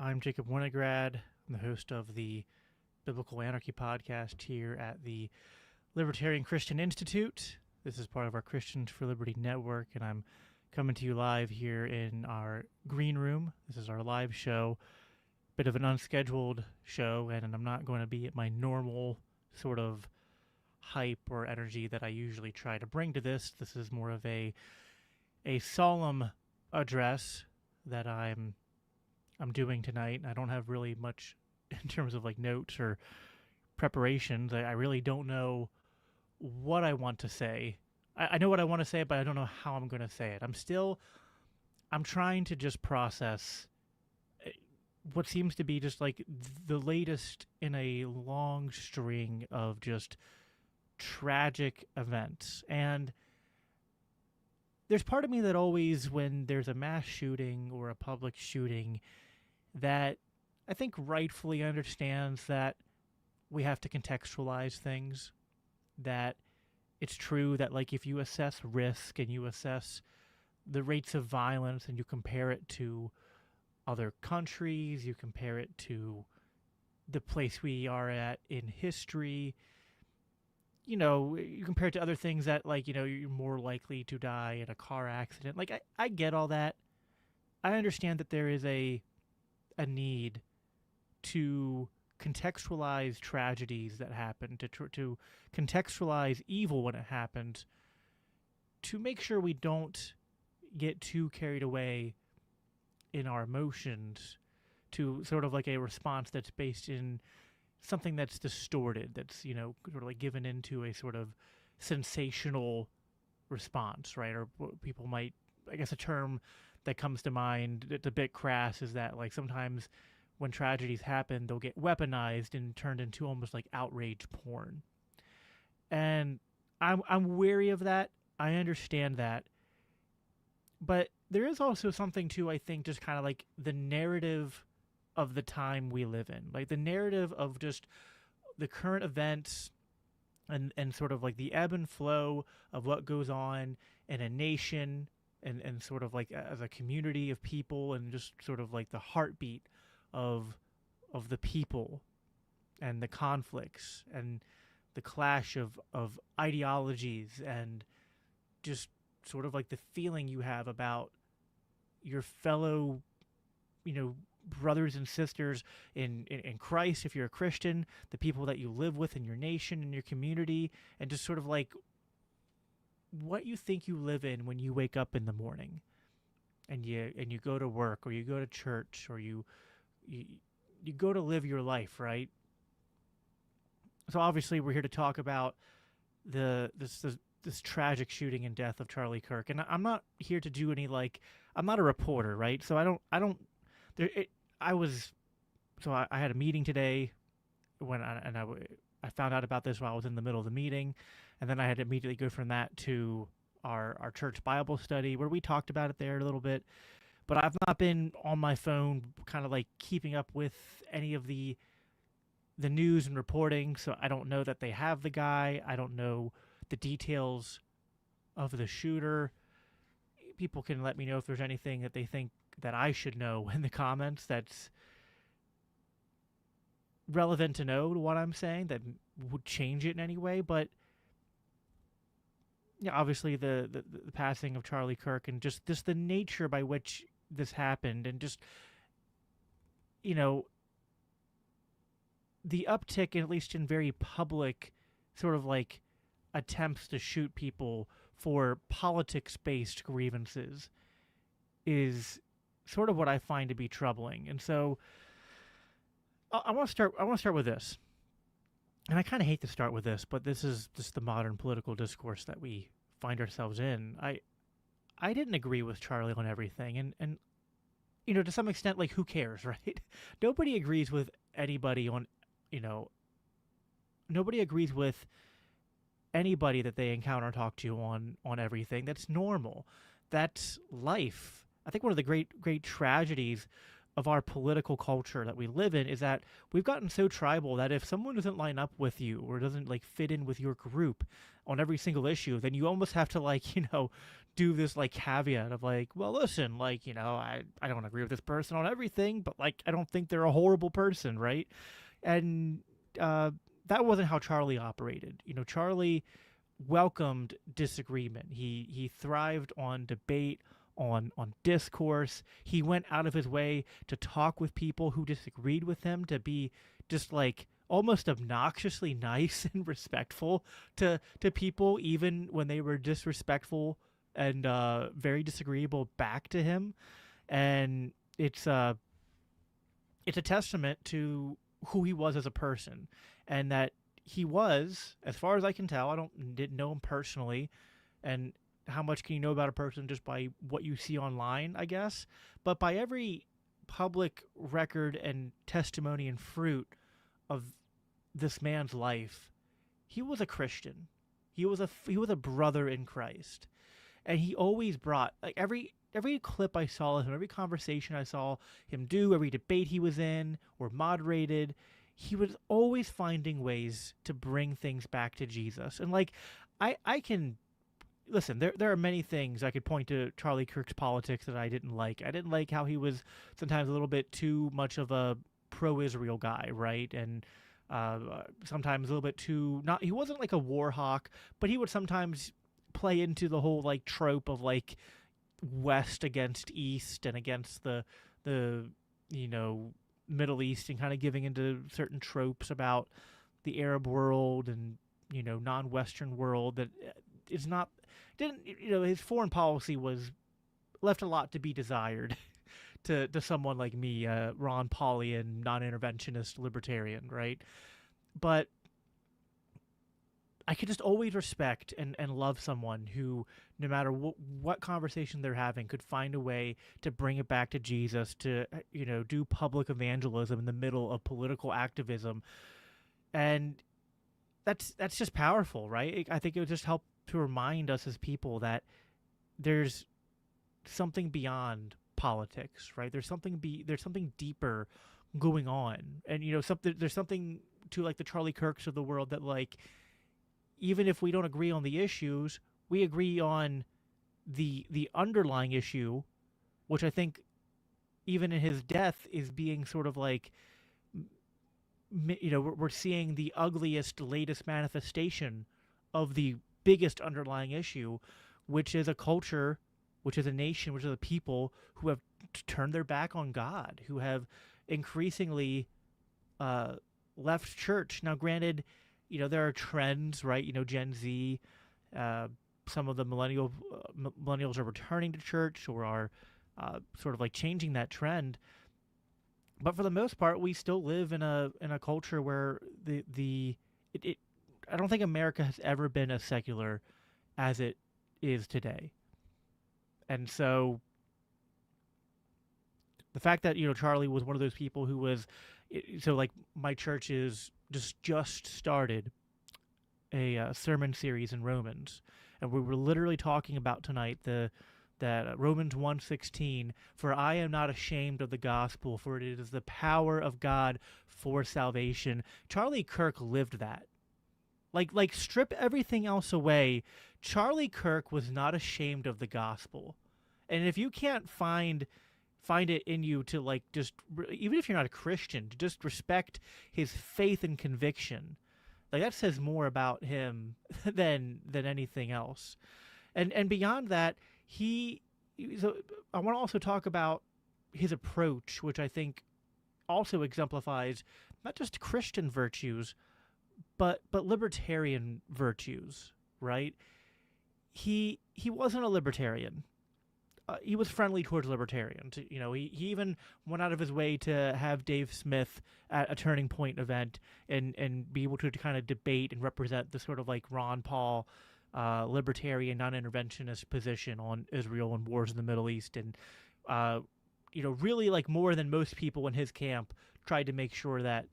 I'm Jacob Winograd. I'm the host of the Biblical Anarchy podcast here at the Libertarian Christian Institute. This is part of our Christians for Liberty network, and I'm coming to you live here in our green room. This is our live show, bit of an unscheduled show, and I'm not going to be at my normal sort of hype or energy that I usually try to bring to this. This is more of a solemn address that I'm doing tonight. I don't have really much in terms of like notes or preparations. I really don't know what I want to say. I know what I want to say, but I don't know how I'm going to say it. I'm trying to just process what seems to be just like the latest in a long string of just tragic events. And there's part of me that always, when there's a mass shooting or a public shooting, that I think rightfully understands that we have to contextualize things, that it's true that like if you assess risk and you assess the rates of violence and you compare it to other countries, you compare it to the place we are at in history, you compare it to other things that like, you're more likely to die in a car accident. Like I get all that. I understand that there is a need to contextualize tragedies that happen, to contextualize evil when it happens, to make sure we don't get too carried away in our emotions, to sort of like a response that's based in something that's distorted, that's, sort of like given into a sort of sensational response, right? Or people might, I guess a term that comes to mind, it's a bit crass, is that like sometimes when tragedies happen, they'll get weaponized and turned into almost like outrage porn. And I'm wary of that. I understand that. But there is also something to, I think, just kind of like the narrative of the time we live in. Like the narrative of just the current events and sort of like the ebb and flow of what goes on in a nation and sort of like as a community of people, and just sort of like the heartbeat of the people and the conflicts and the clash of ideologies, and just sort of like the feeling you have about your fellow, brothers and sisters in Christ, if you're a Christian, the people that you live with in your nation, in your community, and just sort of like what you think you live in when you wake up in the morning and you go to work, or you go to church, or you go to live your life, right? So obviously we're here to talk about this tragic shooting and death of Charlie Kirk, and I'm not here to do any like, I'm not a reporter, right? So I had a meeting today I found out about this while I was in the middle of the meeting, and then I had to immediately go from that to our church Bible study where we talked about it there a little bit. But I've not been on my phone kind of like keeping up with any of the news and reporting, so I don't know that they have the guy. I don't know the details of the shooter. People can let me know if there's anything that they think that I should know in the comments that's relevant to know to what I'm saying, that would change it in any way. But yeah, obviously the passing of Charlie Kirk, and just the nature by which this happened, and just the uptick, at least in very public sort of like attempts to shoot people for politics-based grievances, is sort of what I find to be troubling. And so I want to start with this. And I kind of hate to start with this, but this is just the modern political discourse that we find ourselves in. I didn't agree with Charlie on everything, and to some extent, like, who cares, right? Nobody agrees with anybody on, nobody agrees with anybody that they encounter and talk to on everything. That's normal. That's life. I think one of the great tragedies of our political culture that we live in is that we've gotten so tribal that if someone doesn't line up with you or doesn't like fit in with your group on every single issue, then you almost have to like, do this like caveat of like, well, listen, like, I don't agree with this person on everything, but like, I don't think they're a horrible person, right? And that wasn't how Charlie operated. Charlie welcomed disagreement. He thrived on debate, on discourse. He went out of his way to talk with people who disagreed with him, to be just like almost obnoxiously nice and respectful to people, even when they were disrespectful and very disagreeable back to him. And it's a testament to who he was as a person, and that he was, as far as I can tell, didn't know him personally, and how much can you know about a person just by what you see online, I guess, but by every public record and testimony and fruit of this man's life, he was a Christian. He was a brother in Christ, and he always brought, like, every clip I saw of him, every conversation I saw him do, every debate he was in or moderated, he was always finding ways to bring things back to Jesus. And like, I can listen, there are many things I could point to Charlie Kirk's politics that I didn't like. I didn't like how he was sometimes a little bit too much of a pro-Israel guy, right? And sometimes a little bit too, not, he wasn't like a war hawk, but he would sometimes play into the whole like trope of like West against East and against the Middle East, and kind of giving into certain tropes about the Arab world and non-Western world that is not, didn't, his foreign policy was left a lot to be desired to someone like me, Ron Paulian, non-interventionist libertarian, right? But I could just always respect and love someone who, no matter what conversation they're having, could find a way to bring it back to Jesus, to do public evangelism in the middle of political activism, and that's just powerful, right? I think it would just help to remind us as people that there's something beyond politics, right? There's something deeper going on, and there's something to like the Charlie Kirks of the world that like, even if we don't agree on the issues, we agree on the underlying issue, which I think even in his death is being sort of like, we're seeing the ugliest, latest manifestation of the biggest underlying issue, which is a culture, which is a nation, which is a people who have turned their back on God, who have increasingly left church. Now, granted, there are trends, right? Gen Z, some of the millennials are returning to church or are sort of like changing that trend. But for the most part, we still live in a culture where I don't think America has ever been as secular as it is today. And so the fact that, Charlie was one of those people who was, so like my church is just started a sermon series in Romans, and we were literally talking about tonight that Romans 1:16, for I am not ashamed of the gospel, for it is the power of God for salvation. Charlie Kirk lived that. Like strip everything else away, Charlie Kirk was not ashamed of the gospel. And if you can't find it in you to like just, even if you're not a Christian, to just respect his faith and conviction, like that says more about him than anything else. And beyond that, so I want to also talk about his approach, which I think also exemplifies not just Christian virtues, but libertarian virtues, right? He wasn't a libertarian. He was friendly towards libertarians. He even went out of his way to have Dave Smith at a Turning Point event and be able to kind of debate and represent the sort of like Ron Paul libertarian, non-interventionist position on Israel and wars in the Middle East. And, really like more than most people in his camp tried to make sure that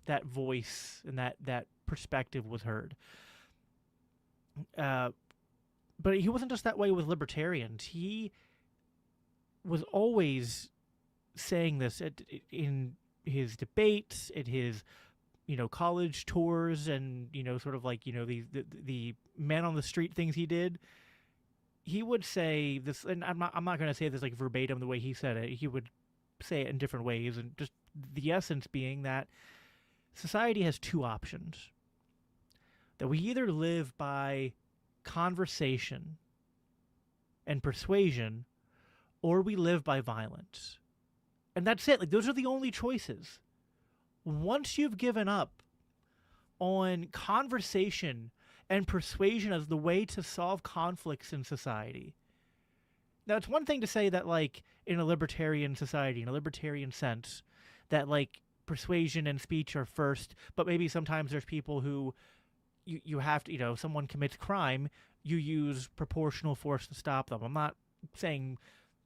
that voice and that perspective was heard. But he wasn't just that way with libertarians. He was always saying this in his debates, at his college tours, and sort of like the man on the street things he did. He would say this, and I'm not going to say this like verbatim the way he said it. He would say it in different ways, and just the essence being that society has two options: that we either live by conversation and persuasion, or we live by violence. And that's it. Like, those are the only choices. Once you've given up on conversation and persuasion as the way to solve conflicts in society. Now, it's one thing to say that, like, in a libertarian society, in a libertarian sense, that, like, persuasion and speech are first, but maybe sometimes there's people who you have to, someone commits crime, you use proportional force to stop them. I'm not saying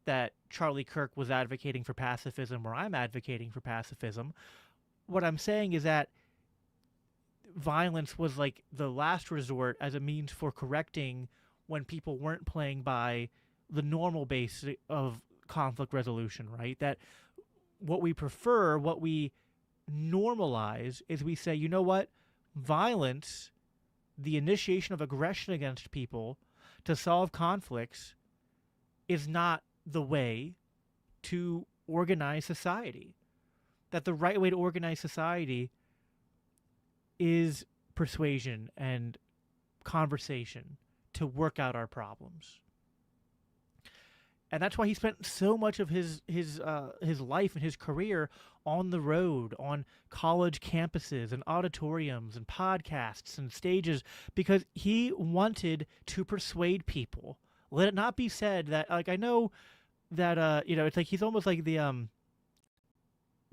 that Charlie Kirk was advocating for pacifism or I'm advocating for pacifism. What I'm saying is that violence was like the last resort as a means for correcting when people weren't playing by the normal base of conflict resolution, right? That what we prefer, what we normalize is we say, you know what? Violence, the initiation of aggression against people to solve conflicts, is not the way to organize society. That the right way to organize society is persuasion and conversation to work out our problems. And that's why he spent so much of his life and his career on the road, on college campuses and auditoriums and podcasts and stages, because he wanted to persuade people. Let it not be said that, like, I know that it's like he's almost like the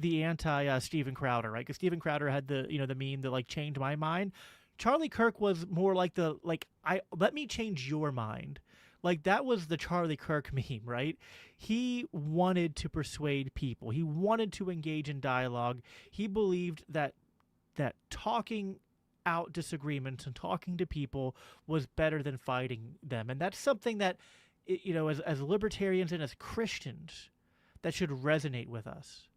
anti Steven Crowder, right? Because Steven Crowder had the the meme that like changed my mind. Charlie Kirk was more like the let me change your mind. Like, that was the Charlie Kirk meme, right? He wanted to persuade people. He wanted to engage in dialogue. He believed that talking out disagreements and talking to people was better than fighting them. And that's something that, as libertarians and as Christians, that should resonate with us.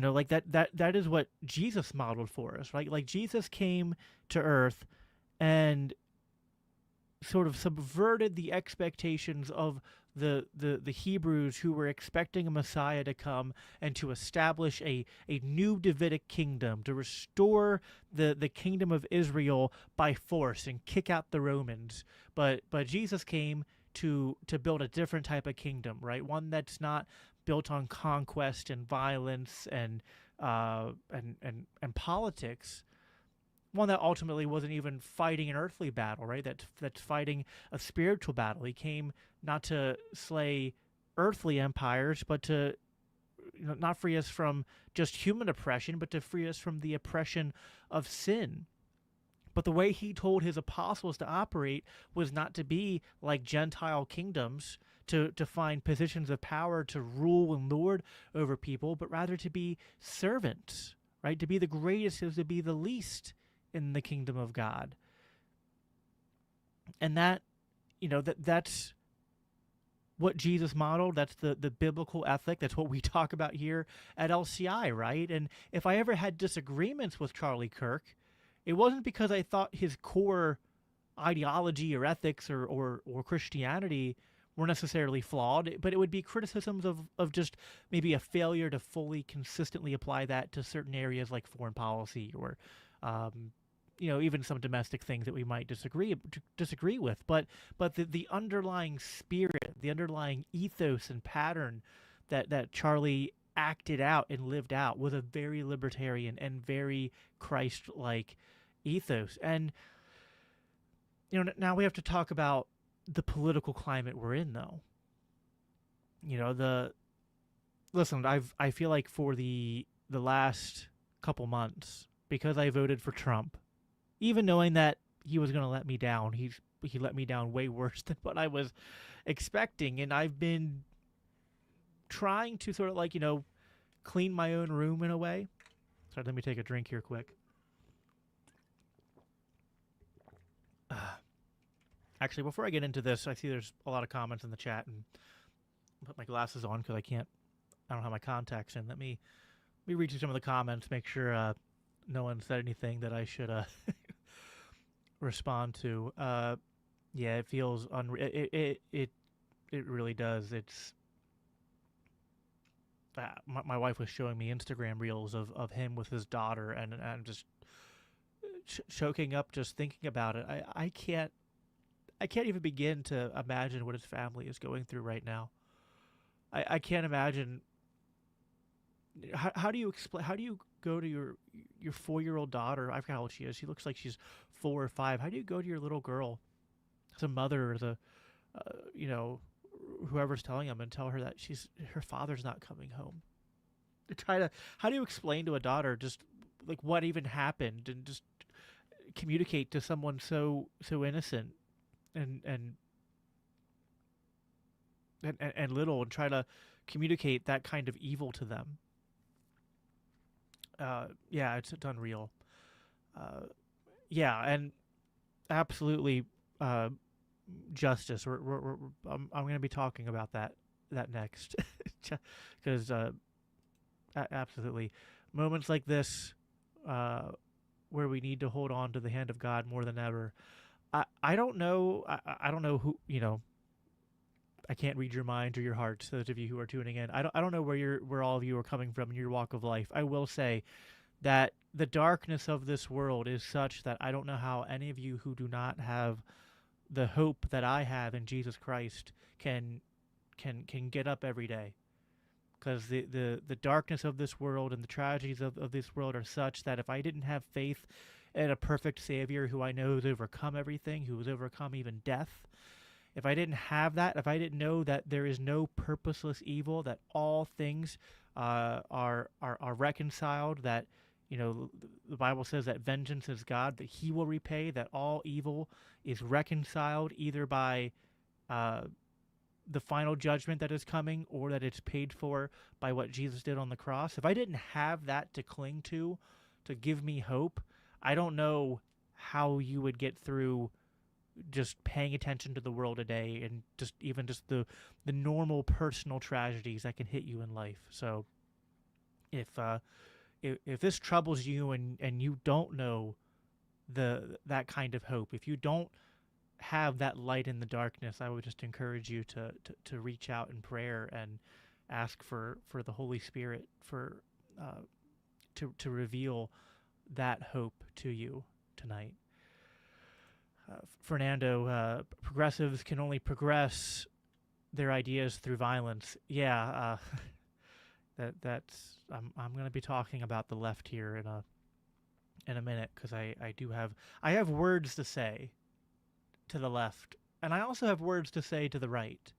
Like that is what Jesus modeled for us, right? Like, Jesus came to earth and sort of subverted the expectations of the Hebrews, who were expecting a Messiah to come and to establish a new Davidic kingdom, to restore the kingdom of Israel by force and kick out the Romans. But Jesus came to build a different type of kingdom, right? One that's not built on conquest and violence and politics. One that ultimately wasn't even fighting an earthly battle, right? That's fighting a spiritual battle. He came not to slay earthly empires, but to not free us from just human oppression, but to free us from the oppression of sin. But the way he told his apostles to operate was not to be like Gentile kingdoms, to find positions of power to rule and lord over people, but rather to be servants, right? To be the greatest is to be the least in the kingdom of God. And that's what Jesus modeled. That's the biblical ethic. That's what we talk about here at LCI, right? And if I ever had disagreements with Charlie Kirk, it wasn't because I thought his core ideology or ethics or Christianity were necessarily flawed, but it would be criticisms of just maybe a failure to fully consistently apply that to certain areas like foreign policy or even some domestic things that we might disagree with. But the underlying spirit, the underlying ethos and pattern that Charlie acted out and lived out was a very libertarian and very Christ-like ethos. And now we have to talk about the political climate we're in, though. Listen, I feel like for the last couple months, because I voted for Trump, even knowing that he was going to let me down, he let me down way worse than what I was expecting, and I've been trying to sort of clean my own room in a way. Sorry, let me take a drink here quick. Actually, before I get into this, I see there's a lot of comments in the chat, and put my glasses on because I don't have my contacts in. Let me read through some of the comments, make sure no one said anything that I should respond to. Yeah, it feels unreal. It really does. It's my wife was showing me Instagram reels of him with his daughter, and I'm just choking up just thinking about it. I can't even begin to imagine what his family is going through right now. I can't imagine. How do you explain? How do you go to your 4-year-old daughter? I forgot how old she is. She looks like she's 4 or 5. How do you go to your little girl, as a mother, as a you know, whoever's telling them, and tell her that her father's not coming home? To try to How do you explain to a daughter just like what even happened, and just communicate to someone so innocent and and little, and try to communicate that kind of evil to them? Yeah, it's unreal. Uh, yeah, and absolutely, uh, justice. I'm going to be talking about that next, because absolutely, moments like this, uh, where we need to hold on to the hand of God more than ever. I don't know. I don't know who, I can't read your minds or your hearts. Those of you who are tuning in, I don't know where all of you are coming from in your walk of life. I will say that the darkness of this world is such that I don't know how any of you who do not have the hope that I have in Jesus Christ can get up every day. Because the darkness of this world and the tragedies of this world are such that if I didn't have faith in a perfect Savior who I know has overcome everything, who has overcome even death, if I didn't have that, if I didn't know that there is no purposeless evil, that all things are reconciled, that the Bible says that vengeance is God, that He will repay, that all evil is reconciled either by uh, the final judgment that is coming, or that it's paid for by what Jesus did on the cross. If I didn't have that to cling to give me hope, I don't know how you would get through just paying attention to the world today, and just even just the normal personal tragedies that can hit you in life. So if this troubles you, and you don't know that kind of hope, if you don't have that light in the darkness, I would just encourage you to reach out in prayer and ask for the Holy Spirit to reveal that hope to you tonight. Fernando, progressives can only progress their ideas through violence. Yeah, that's I'm going to be talking about the left here in a minute, because I have words to say to the left, and I also have words to say to the right.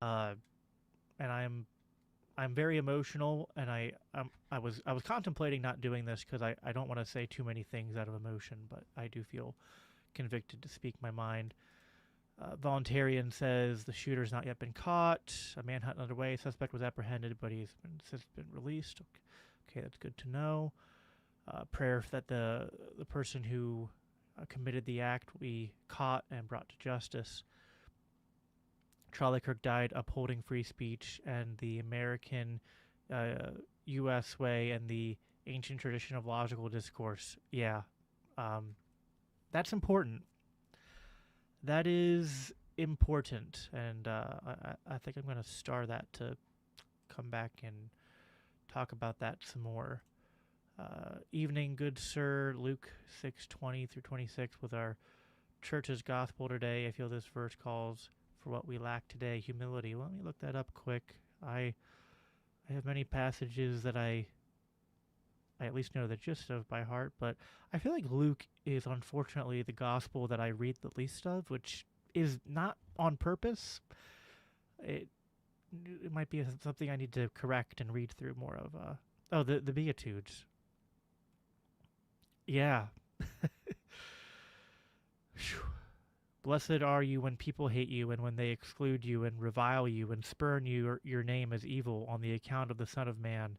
And I'm very emotional, and I was contemplating not doing this because I don't want to say too many things out of emotion, but I do feel convicted to speak my mind. Voluntarian says the shooter's not yet been caught. A manhunt underway. Suspect was apprehended, but he's since been released. Okay, that's good to know. Prayer that the person who committed the act will be caught and brought to justice. Charlie Kirk died upholding free speech and the American U.S. way and the ancient tradition of logical discourse. Yeah, that's important. That is important, and I think I'm going to star that to come back and talk about that some more. Evening, good sir. Luke 6:20 through 26 with our church's gospel today. I feel this verse calls for what we lack today, humility. Let me look that up quick. I have many passages that I at least know the gist of by heart, but I feel like Luke is unfortunately the gospel that I read the least of, which is not on purpose. It might be something I need to correct and read through more of. The Beatitudes. Yeah. Blessed are you when people hate you, and when they exclude you and revile you and spurn your name as evil on the account of the Son of Man.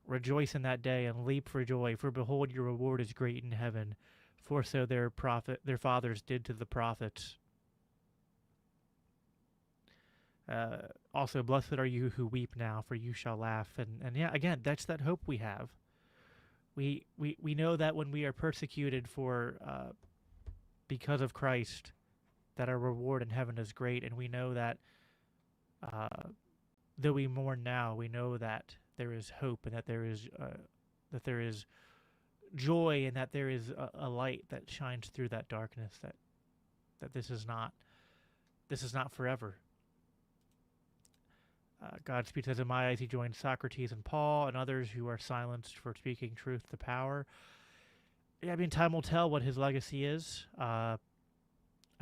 Rejoice in that day and leap for joy, for behold, your reward is great in heaven, for so their fathers did to the prophets. Also, blessed are you who weep now, for you shall laugh. And yeah, again, that's that hope we have. We know that when we are persecuted for because of Christ, that our reward in heaven is great, and we know that uh, though we mourn now, we know that there is hope and that there is joy and that there is a light that shines through that darkness. That this is not forever. God speaks as in my eyes. He joined Socrates and Paul and others who are silenced for speaking truth to power. Yeah, I mean, time will tell what his legacy is. I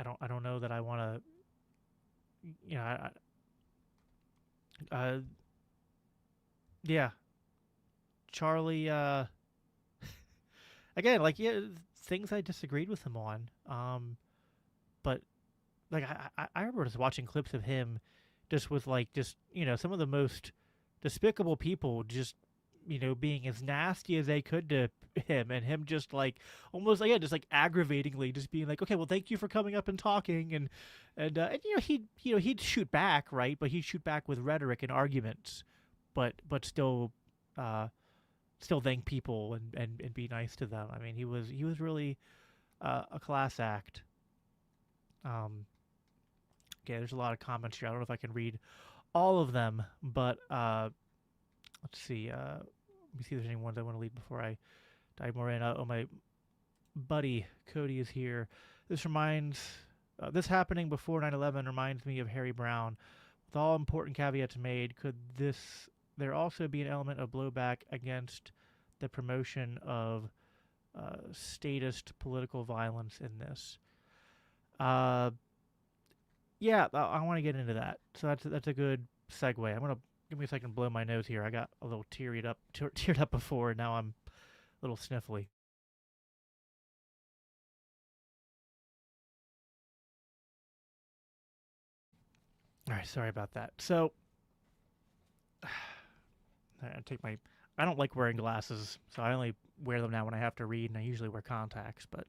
don't know that I want to. You know, yeah, Charlie. Again, like yeah, things I disagreed with him on. But like I remember just watching clips of him, just with like just some of the most despicable people, just being as nasty as they could to him, and him just like almost like yeah, just like aggravatingly just being like, okay, well, thank you for coming up and talking, and he'd shoot back, right? But he'd shoot back with rhetoric and arguments, but still still thank people and be nice to them. I mean, he was really a class act. Okay, there's a lot of comments here. I don't know if I can read all of them, but let's see. Let me see if there's any ones I want to leave before I dive more in. Oh, my buddy Cody is here. This happening before 9/11 reminds me of Harry Brown. With all important caveats made, could there also be an element of blowback against the promotion of statist political violence in this? Yeah, I want to get into that. So that's a good segue. I'm gonna give me a second to blow my nose here. I got a little teared up before, and now I'm a little sniffly. All right, sorry about that. So I take my. I don't like wearing glasses, so I only wear them now when I have to read, and I usually wear contacts. But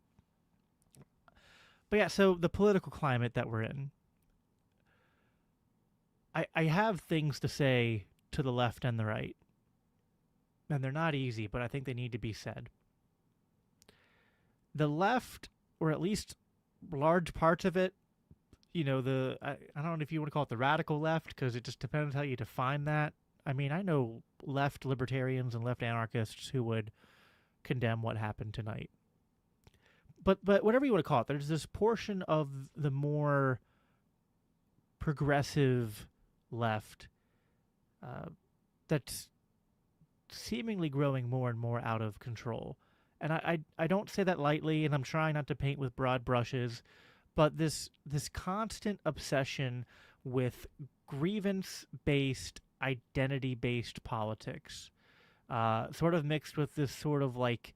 yeah, so the political climate that we're in, I have things to say to the left and the right, and they're not easy, but I think they need to be said. The left, or at least large parts of it, I don't know if you want to call it the radical left, because it just depends how you define that. I mean, I know left libertarians and left anarchists who would condemn what happened tonight. But whatever you want to call it, there's this portion of the more progressive left that's seemingly growing more and more out of control. And I don't say that lightly, and I'm trying not to paint with broad brushes, but this constant obsession with grievance-based, identity-based politics, sort of mixed with this sort of like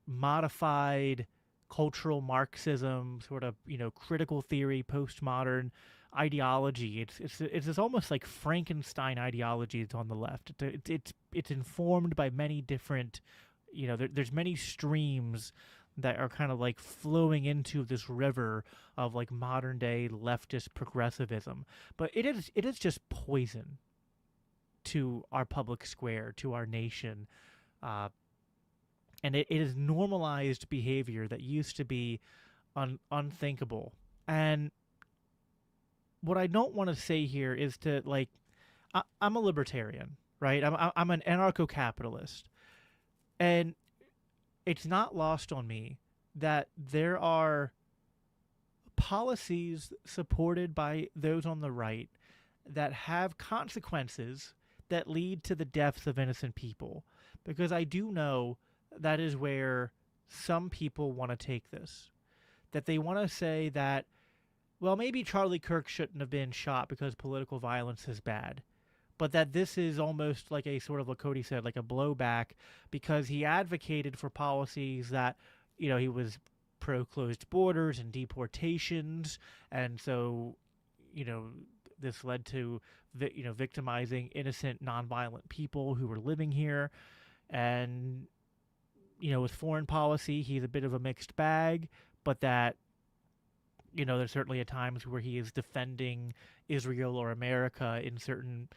modified cultural Marxism, sort of critical theory, postmodern ideology. It's this almost like Frankenstein ideology that's on the left. It's informed by many different, there's many streams that are kind of like flowing into this river of like modern day leftist progressivism. But it is just poison to our public square, to our nation. And it is normalized behavior that used to be unthinkable. And what I don't want to say here is to like, I'm a libertarian, right? I'm an anarcho-capitalist, and it's not lost on me that there are policies supported by those on the right that have consequences that lead to the deaths of innocent people. Because I do know that is where some people want to take this. That they want to say that, well, maybe Charlie Kirk shouldn't have been shot because political violence is bad. But that this is almost like a sort of, like Cody said, like a blowback because he advocated for policies that, he was pro-closed borders and deportations. And so, this led to, victimizing innocent, nonviolent people who were living here. And, with foreign policy, he's a bit of a mixed bag, but that, there's certainly at times where he is defending Israel or America in certain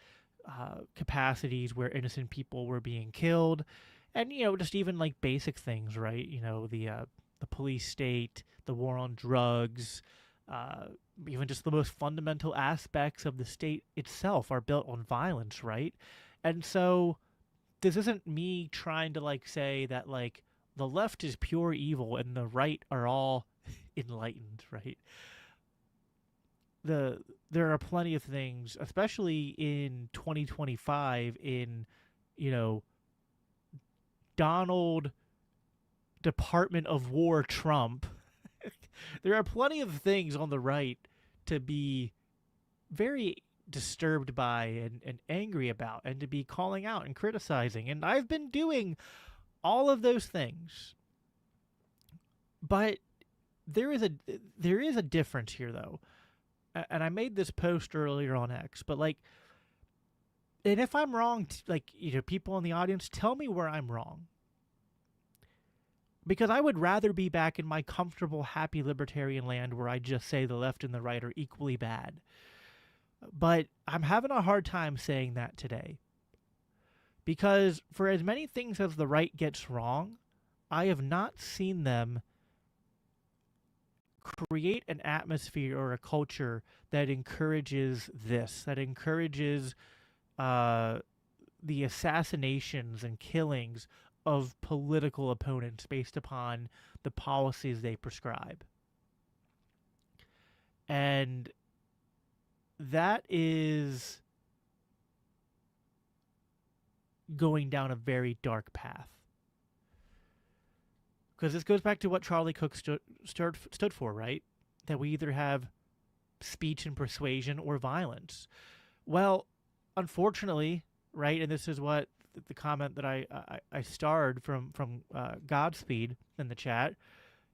capacities where innocent people were being killed, and just even like basic things, right? The police state, the war on drugs, uh, even just the most fundamental aspects of the state itself are built on violence, right? And so this isn't me trying to like say that like the left is pure evil and the right are all enlightened, right? There are plenty of things, especially in 2025, in you know Donald Department of War Trump. There are plenty of things on the right to be very disturbed by and angry about, and to be calling out and criticizing. And I've been doing all of those things. But there is a difference here, though. And I made this post earlier on X, but like, and if I'm wrong, like, people in the audience, tell me where I'm wrong. Because I would rather be back in my comfortable, happy libertarian land where I just say the left and the right are equally bad. But I'm having a hard time saying that today. Because for as many things as the right gets wrong, I have not seen them create an atmosphere or a culture that encourages this, that encourages the assassinations and killings of political opponents based upon the policies they prescribe. And that is going down a very dark path. Because this goes back to what Charlie Cook stood for, right? That we either have speech and persuasion or violence. Well, unfortunately, right, and this is what the comment that I starred from Godspeed in the chat.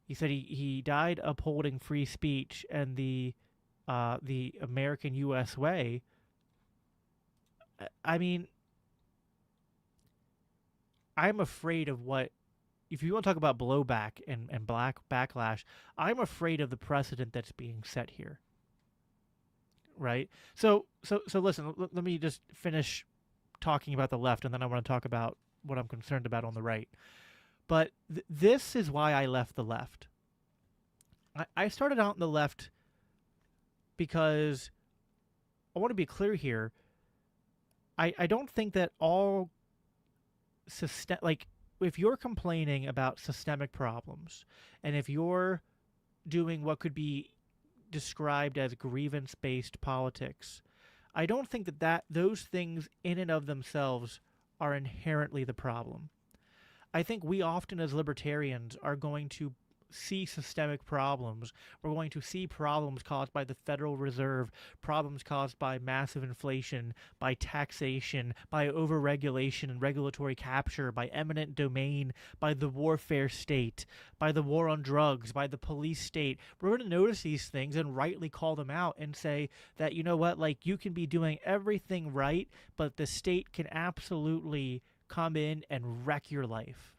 He said he died upholding free speech and the American U.S. way. I mean, I'm afraid of what, if you want to talk about blowback and black backlash, I'm afraid of the precedent that's being set here. Right? So listen, let me just finish talking about the left, and then I want to talk about what I'm concerned about on the right. But this is why I left the left. I started out in the left because I want to be clear here. I don't think that all if you're complaining about systemic problems, and if you're doing what could be described as grievance-based politics, I don't think that those things in and of themselves are inherently the problem. I think we often as libertarians are going to see systemic problems. We're going to see problems caused by the Federal Reserve, problems caused by massive inflation, by taxation, by overregulation and regulatory capture, by eminent domain, by the warfare state, by the war on drugs, by the police state. We're going to notice these things and rightly call them out and say that, you know what, like, you can be doing everything right, but the state can absolutely come in and wreck your life.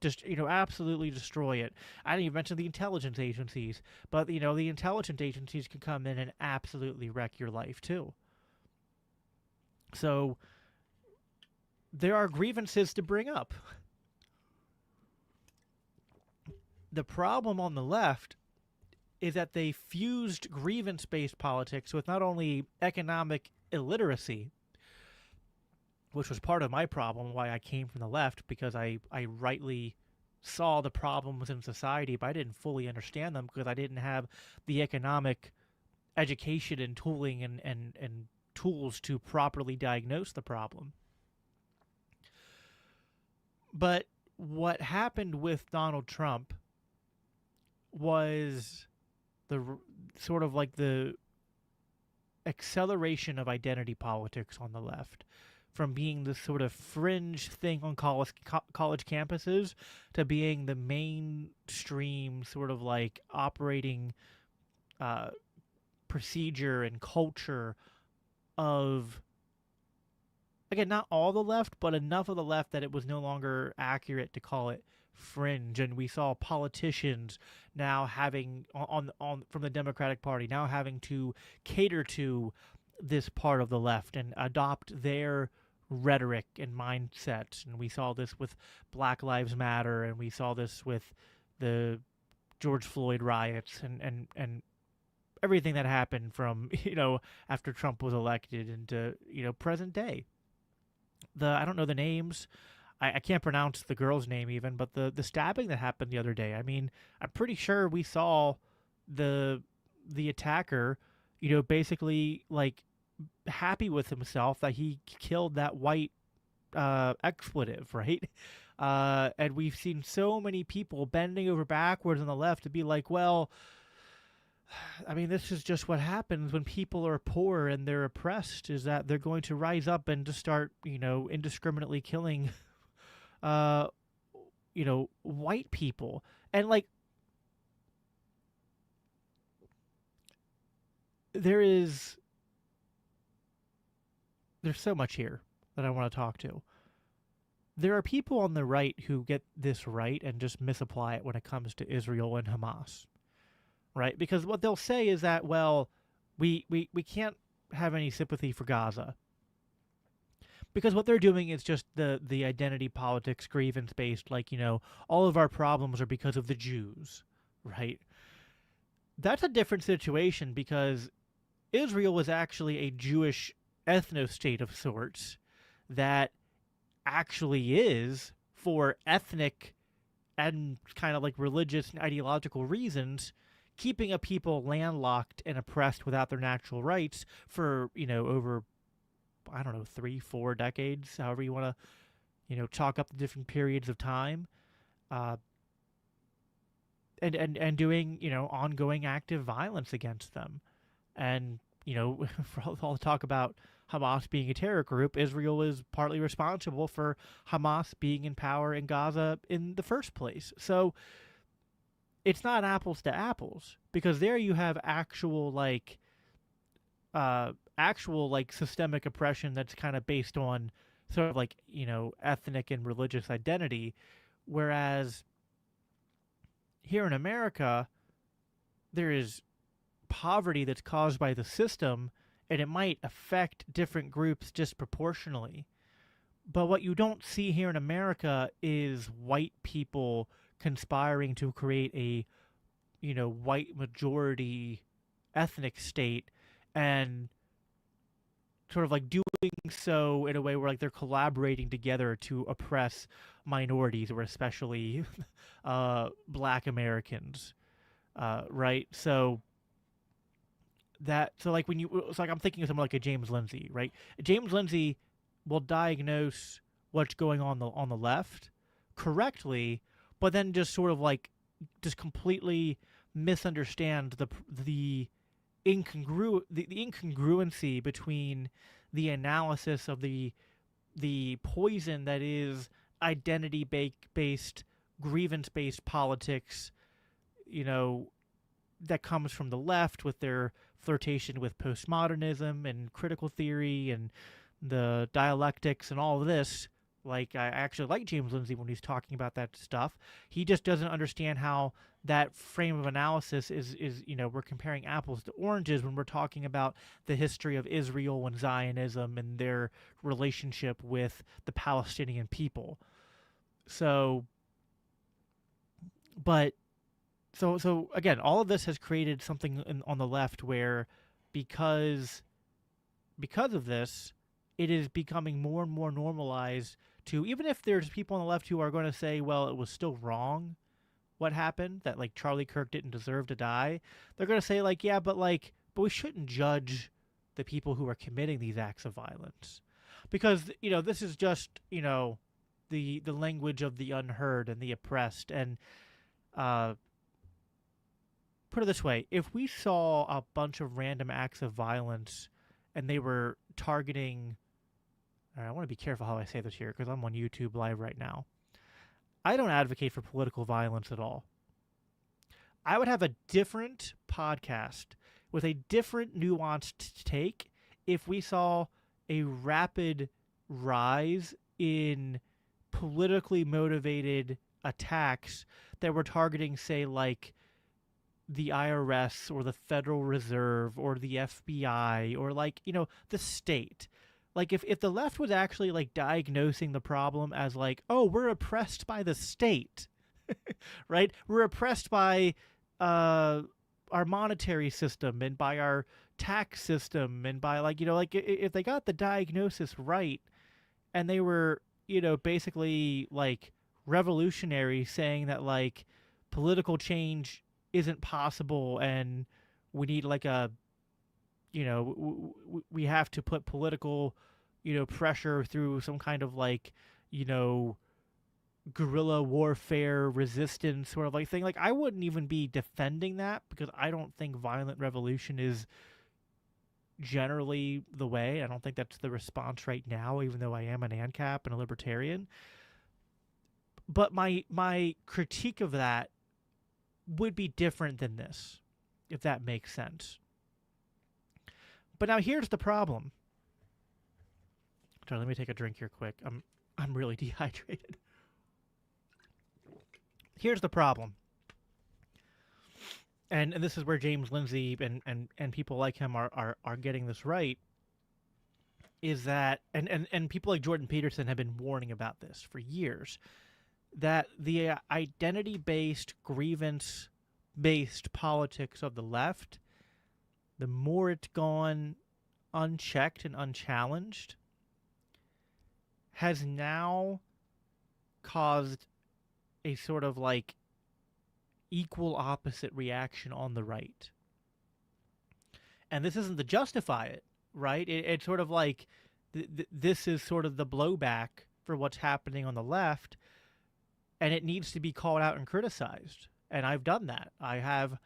Just, absolutely destroy it. I didn't even mention the intelligence agencies, but, the intelligence agencies can come in and absolutely wreck your life, too. So, there are grievances to bring up. The problem on the left is that they fused grievance-based politics with not only economic illiteracy, which was part of my problem, why I came from the left, because I rightly saw the problems in society, but I didn't fully understand them because I didn't have the economic education and tooling and tools to properly diagnose the problem. But what happened with Donald Trump was the sort of like the acceleration of identity politics on the left, from being this sort of fringe thing on college campuses to being the mainstream sort of like operating procedure and culture of, again, not all the left, but enough of the left that it was no longer accurate to call it fringe, and we saw politicians now having on from the Democratic Party now having to cater to this part of the left and adopt their rhetoric and mindset. And we saw this with Black Lives Matter, and we saw this with the George Floyd riots, and everything that happened from after Trump was elected into present day. I don't know the names. I can't pronounce the girl's name even, but the stabbing that happened the other day. I mean, I'm pretty sure we saw the attacker, basically like happy with himself that he killed that white expletive, right? And we've seen so many people bending over backwards on the left to be like, well, I mean, this is just what happens when people are poor and they're oppressed, is that they're going to rise up and just start, indiscriminately killing, white people. And, like, there's so much here that I want to talk to. There are people on the right who get this right and just misapply it when it comes to Israel and Hamas. Right? Because what they'll say is that, well, we can't have any sympathy for Gaza. Because what they're doing is just the identity politics, grievance-based, like, all of our problems are because of the Jews, right? That's a different situation because Israel was actually a Jewish ethno-state of sorts that actually is, for ethnic and kind of like religious and ideological reasons, keeping a people landlocked and oppressed without their natural rights for, over, 3-4 decades, however you want to, chalk up the different periods of time, and doing, ongoing active violence against them. And, for all the talk about Hamas being a terror group, Israel is partly responsible for Hamas being in power in Gaza in the first place. So it's not apples to apples, because there you have actual systemic oppression that's kind of based on sort of like, ethnic and religious identity. Whereas here in America, there is poverty that's caused by the system, and it might affect different groups disproportionately. But what you don't see here in America is white people conspiring to create a, white majority ethnic state, and sort of like doing so in a way where like they're collaborating together to oppress minorities, or especially Black Americans, right? So like when it's like I'm thinking of someone like a James Lindsay, right? James Lindsay will diagnose what's going on the left correctly, but then just sort of like just completely misunderstand the incongruency between the analysis of the poison that is identity based, grievance based politics, that comes from the left with their flirtation with postmodernism and critical theory and the dialectics and all of this. Like, I actually like James Lindsay when he's talking about that stuff. He just doesn't understand how that frame of analysis is we're comparing apples to oranges when we're talking about the history of Israel and Zionism and their relationship with the Palestinian people. So again, all of this has created something on the left where, because of this, it is becoming more and more normalized to, even if there's people on the left who are going to say, well, it was still wrong what happened, that like Charlie Kirk didn't deserve to die, they're going to say like, yeah, but we shouldn't judge the people who are committing these acts of violence, because this is just the language of the unheard and the oppressed. And put it this way, if we saw a bunch of random acts of violence and they were targeting, I want to be careful how I say this here because I'm on YouTube live right now. I don't advocate for political violence at all. I would have a different podcast with a different nuanced take if we saw a rapid rise in politically motivated attacks that were targeting, say, like the IRS or the Federal Reserve or the FBI or, like, the state. Like, if the left was actually, like, diagnosing the problem as, like, oh, we're oppressed by the state, right? We're oppressed by our monetary system and by our tax system and by, like, if they got the diagnosis right and they were, basically, like, revolutionary, saying that, like, political change isn't possible and we need, like, we have to put political, pressure through some kind of, like, guerrilla warfare resistance sort of like thing. Like, I wouldn't even be defending that because I don't think violent revolution is generally the way. I don't think that's the response right now, even though I am an ANCAP and a libertarian. But my critique of that would be different than this, if that makes sense. But now here's the problem. Sorry, let me take a drink here quick. I'm really dehydrated. Here's the problem. And this is where James Lindsay and people like him are getting this right, is that and people like Jordan Peterson have been warning about this for years, that the identity-based, grievance-based politics of the left, the more it's gone unchecked and unchallenged, has now caused a sort of, like, equal opposite reaction on the right. And this isn't to justify it, right? It's sort of like this is sort of the blowback for what's happening on the left, and it needs to be called out and criticized. And I've done that. I have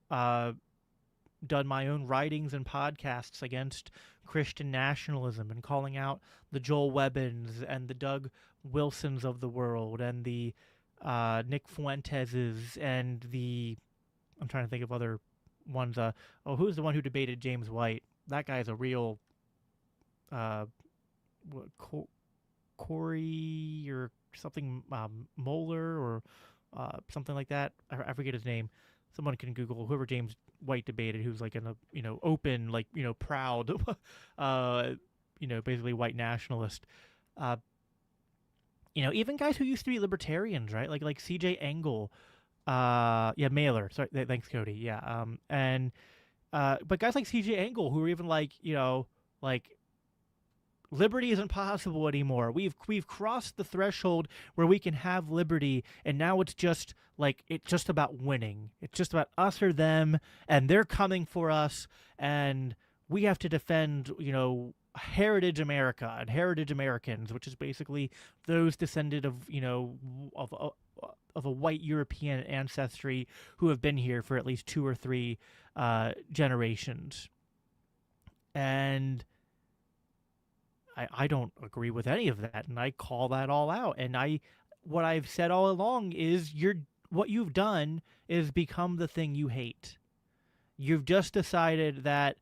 done my own writings and podcasts against Christian nationalism and calling out the Joel Webbins and the Doug Wilsons of the world and the Nick Fuenteses and the, I'm trying to think of other ones. Who's the one who debated James White? That guy's a real Corey or something, Moeller or something like that. I forget his name. Someone can Google whoever James White debated, who's like an open, like, proud, basically white nationalist. Even guys who used to be libertarians, right? Like C.J. Engel, Mailer. Sorry, thanks, Cody. Yeah, but guys like C.J. Engel who are even like, like, liberty isn't possible anymore. We've crossed the threshold where we can have liberty, and now it's just about winning. It's just about us or them, and they're coming for us, and we have to defend, heritage America and heritage Americans, which is basically those descended of, of a white European ancestry who have been here for at least 2 or 3 generations. And I don't agree with any of that, and I call that all out. And what I've said all along is what you've done is become the thing you hate. You've just decided that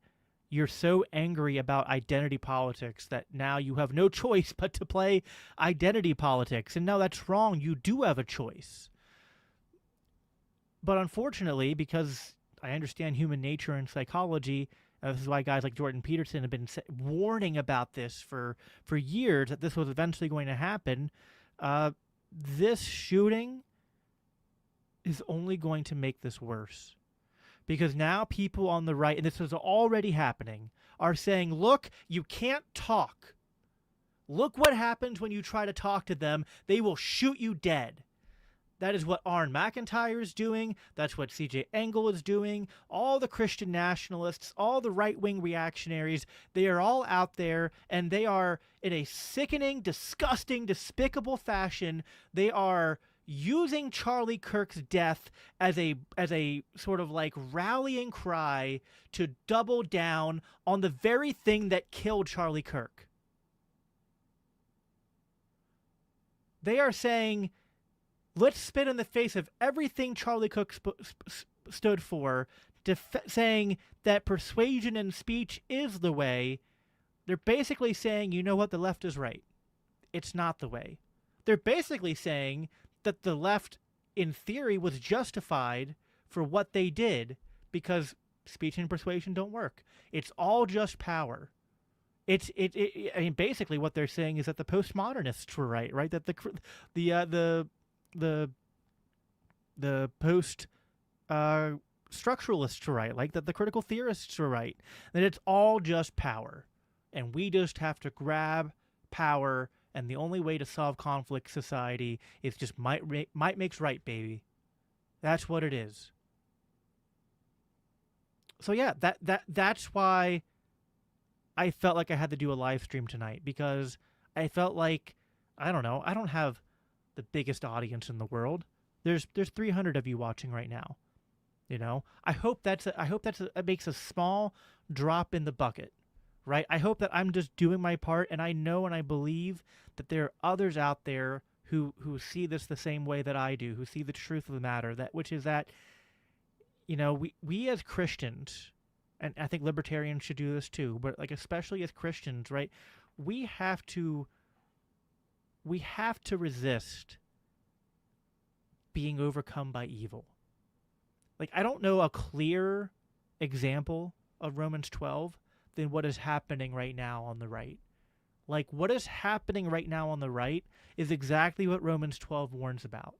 you're so angry about identity politics that now you have no choice but to play identity politics. And no, that's wrong. You do have a choice. But unfortunately, because I understand human nature and psychology, this is why guys like Jordan Peterson have been warning about this for years, that this was eventually going to happen. This shooting is only going to make this worse. Because now people on the right, and this is already happening, are saying, look, you can't talk. Look what happens when you try to talk to them. They will shoot you dead. That is what Arne McIntyre is doing. That's what C.J. Engel is doing. All the Christian nationalists, all the right-wing reactionaries, they are all out there, and they are, in a sickening, disgusting, despicable fashion, they are using Charlie Kirk's death as a sort of like rallying cry to double down on the very thing that killed Charlie Kirk. They are saying, let's spit in the face of everything Charlie Kirk stood for, saying that persuasion and speech is the way. They're basically saying, you know what, the left is right. It's not the way. They're basically saying that the left, in theory, was justified for what they did because speech and persuasion don't work. It's all just power. I mean, basically, what they're saying is that the postmodernists were right, right? That the the post structuralists were right, like that the critical theorists were right. That it's all just power, and we just have to grab power. And the only way to solve conflict society is just might makes right, baby. That's what it is. So yeah, that's why I felt like I had to do a live stream tonight, because I felt like, I don't know, I don't have the biggest audience in the world. There's 300 of you watching right now. You know, I hope it makes a small drop in the bucket, right? I hope that I'm just doing my part, and I know and I believe that there are others out there who see this the same way that I do, who see the truth of the matter, that which is that, you know, we as Christians, and I think libertarians should do this too, but like especially as Christians, right? We have to resist being overcome by evil. Like, I don't know a clearer example of Romans 12 than what is happening right now on the right. Like, what is happening right now on the right is exactly what Romans 12 warns about.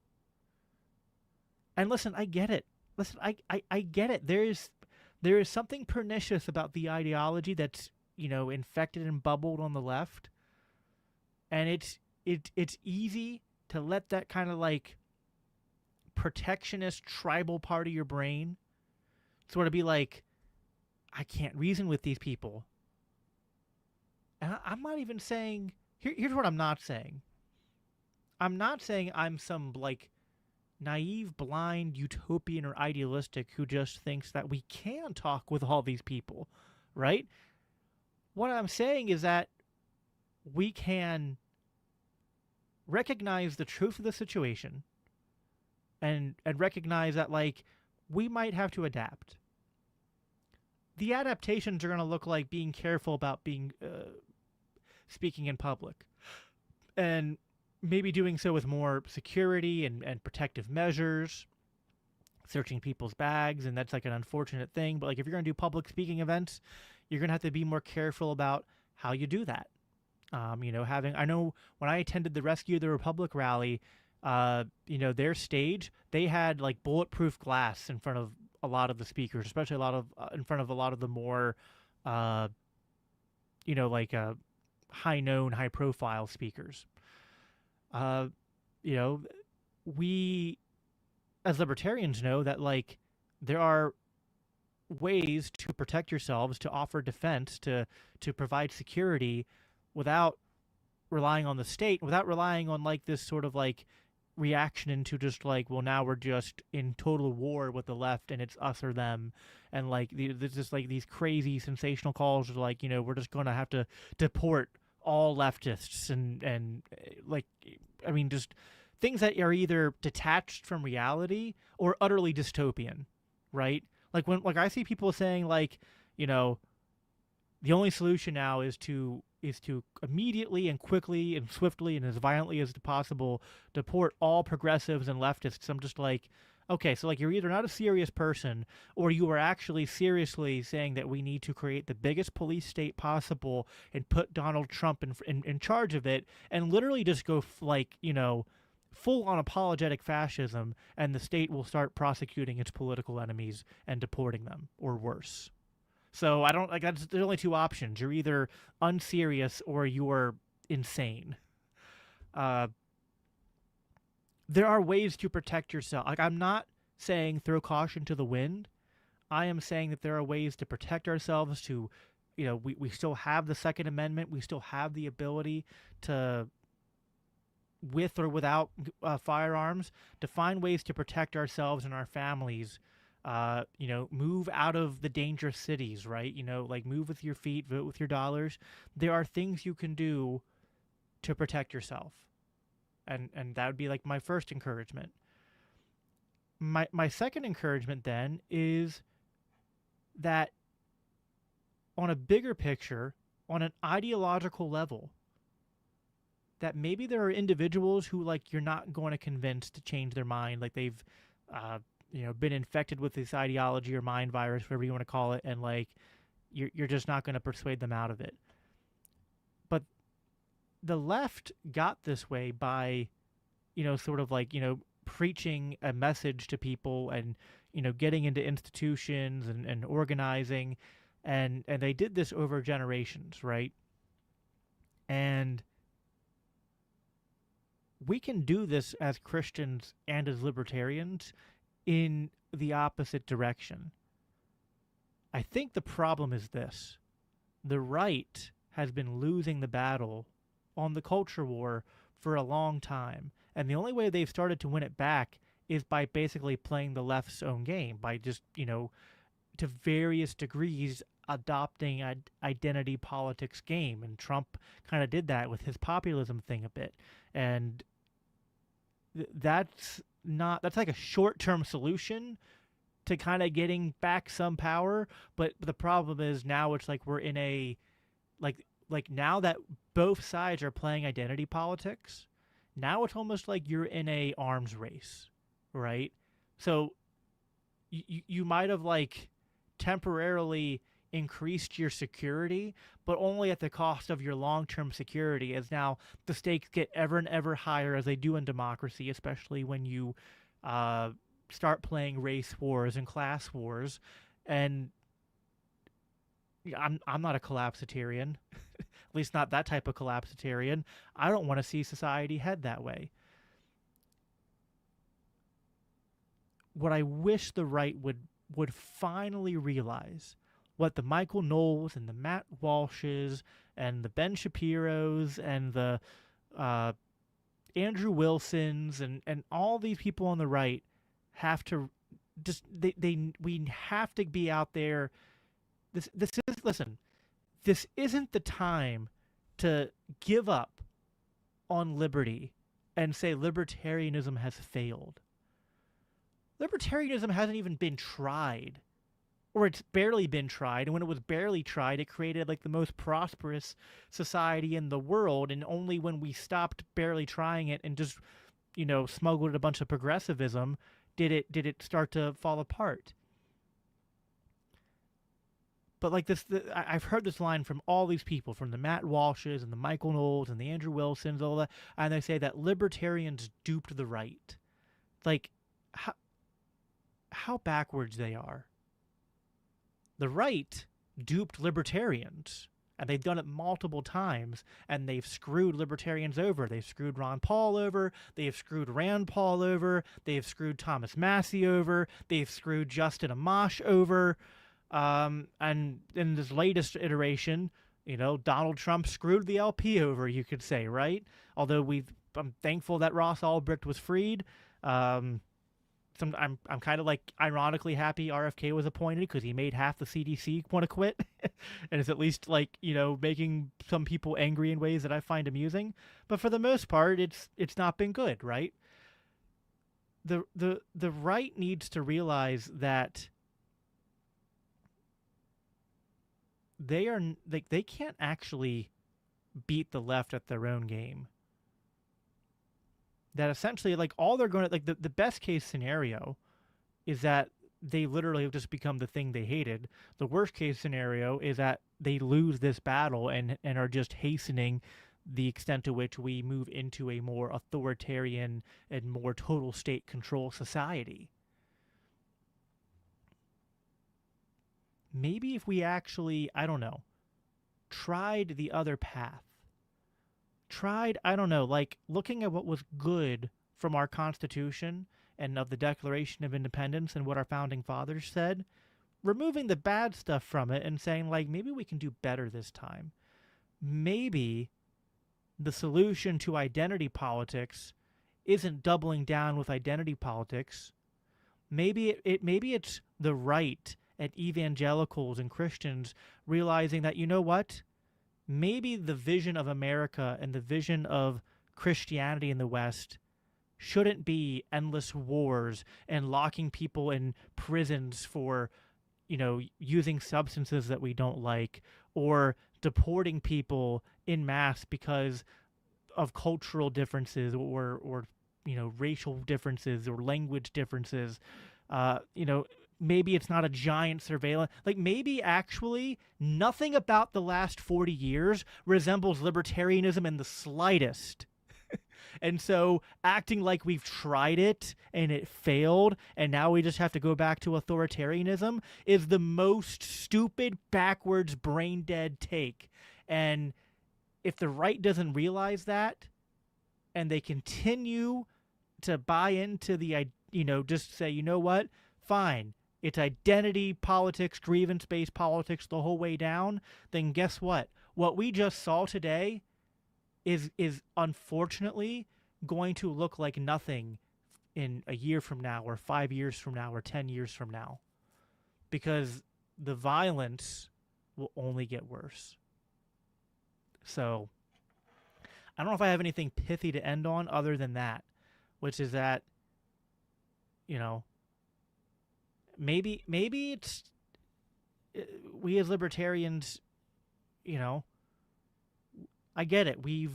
And listen, I get it. Listen, I get it. There is something pernicious about the ideology that's, you know, infected and bubbled on the left. And it's easy to let that kind of like protectionist tribal part of your brain sort of be like, I can't reason with these people. And I'm not even saying, here's what I'm not saying. I'm not saying I'm some like naive, blind, utopian, or idealistic who just thinks that we can talk with all these people, right? What I'm saying is that we can recognize the truth of the situation and recognize that, like, we might have to adapt. The adaptations are going to look like being careful about speaking in public, and maybe doing so with more security and protective measures, searching people's bags, and that's like an unfortunate thing. But like, if you're going to do public speaking events, you're going to have to be more careful about how you do that. You know, I know when I attended the Rescue the Republic rally, you know, their stage, they had like bulletproof glass in front of a lot of the speakers, especially in front of a lot of the more, you know, like high profile speakers. You know, we as libertarians know that, like, there are ways to protect yourselves, to offer defense, to provide security without relying on the state, without relying on like this sort of like reaction into just like, well, now we're just in total war with the left and it's us or them, and like there's just like these crazy sensational calls of like, you know, we're just going to have to deport all leftists and like, I mean, just things that are either detached from reality or utterly dystopian, right? Like when I see people saying like, you know, the only solution now is to immediately and quickly and swiftly and as violently as possible deport all progressives and leftists. I'm just like, okay, so like you're either not a serious person or you are actually seriously saying that we need to create the biggest police state possible and put Donald Trump in charge of it and literally just go like, you know, full on apologetic fascism, and the state will start prosecuting its political enemies and deporting them, or worse. So I don't like, there's only two options. You're either unserious or you're insane. There are ways to protect yourself. Like, I'm not saying throw caution to the wind. I am saying that there are ways to protect ourselves, to, you know, we still have the Second Amendment. We still have the ability to, with or without firearms, to find ways to protect ourselves and our families. You know, move out of the dangerous cities, right? You know, like move with your feet, vote with your dollars. There are things you can do to protect yourself. And that would be like my first encouragement. My second encouragement then is that on a bigger picture, on an ideological level, that maybe there are individuals who like you're not going to convince to change their mind, like they've been infected with this ideology or mind virus, whatever you want to call it, and like you're just not going to persuade them out of it. But the left got this way by sort of like preaching a message to people and getting into institutions and organizing, and they did this over generations, right? And we can do this as Christians and as libertarians in the opposite direction. I think the problem is this: the right has been losing the battle on the culture war for a long time, and the only way they've started to win it back is by basically playing the left's own game, by just, to various degrees adopting an identity politics game. And Trump kind of did that with his populism thing a bit. And that's like a short-term solution to kind of getting back some power. But the problem is now it's like we're in a, like now that both sides are playing identity politics, now it's almost like you're in a arms race, right? So you might have like temporarily increased your security, but only at the cost of your long-term security, as now the stakes get ever and ever higher, as they do in democracy, especially when you start playing race wars and class wars. And I'm not a collapsitarian, at least not that type of collapsitarian. I don't want to see society head that way. What I wish the right would finally realize, what the Michael Knowles and the Matt Walshes and the Ben Shapiros and the Andrew Wilsons and all these people on the right have to just we have to be out there. This isn't the time to give up on liberty and say libertarianism has failed. Libertarianism hasn't even been tried, or it's barely been tried. And when it was barely tried, it created like the most prosperous society in the world. And only when we stopped barely trying it and just, smuggled a bunch of progressivism did it start to fall apart. But like this, I've heard this line from all these people, from the Matt Walshes and the Michael Knowles and the Andrew Wilsons, all that, and they say that libertarians duped the right. Like, how backwards they are. The right duped libertarians, and they've done it multiple times, and they've screwed libertarians over. They've screwed Ron Paul over. They've screwed Rand Paul over. They've screwed Thomas Massie over. They've screwed Justin Amash over. And in this latest iteration, Donald Trump screwed the LP over, you could say, right? Although I'm thankful that Ross Ulbricht was freed. I'm kind of like ironically happy RFK was appointed, because he made half the CDC want to quit, and it's at least like making some people angry in ways that I find amusing. But for the most part, it's not been good, right? The right needs to realize that they can't actually beat the left at their own game. That essentially, like, all they're going to, like, the best case scenario is that they literally have just become the thing they hated. The worst case scenario is that they lose this battle and are just hastening the extent to which we move into a more authoritarian and more total state control society. Maybe if we actually, I don't know, tried the other path, like looking at what was good from our Constitution and of the Declaration of Independence and what our founding fathers said, removing the bad stuff from it and saying, like, maybe we can do better this time. Maybe the solution to identity politics isn't doubling down with identity politics. Maybe it's the right and evangelicals and Christians realizing that, you know what? Maybe the vision of America and the vision of Christianity in the West shouldn't be endless wars and locking people in prisons for, using substances that we don't like, or deporting people en masse because of cultural differences or racial differences or language differences. You know, maybe it's not a giant surveillance. Like maybe actually nothing about the last 40 years resembles libertarianism in the slightest. And so acting like we've tried it and it failed and now we just have to go back to authoritarianism is the most stupid, backwards, brain dead take. And if the right doesn't realize that and they continue to buy into just say, you know what, fine, it's identity politics, grievance-based politics the whole way down, then guess what? What we just saw today is unfortunately going to look like nothing in a year from now or 5 years from now or 10 years from now, because the violence will only get worse. So I don't know if I have anything pithy to end on other than that, which is that, maybe it's we as libertarians, I get it. We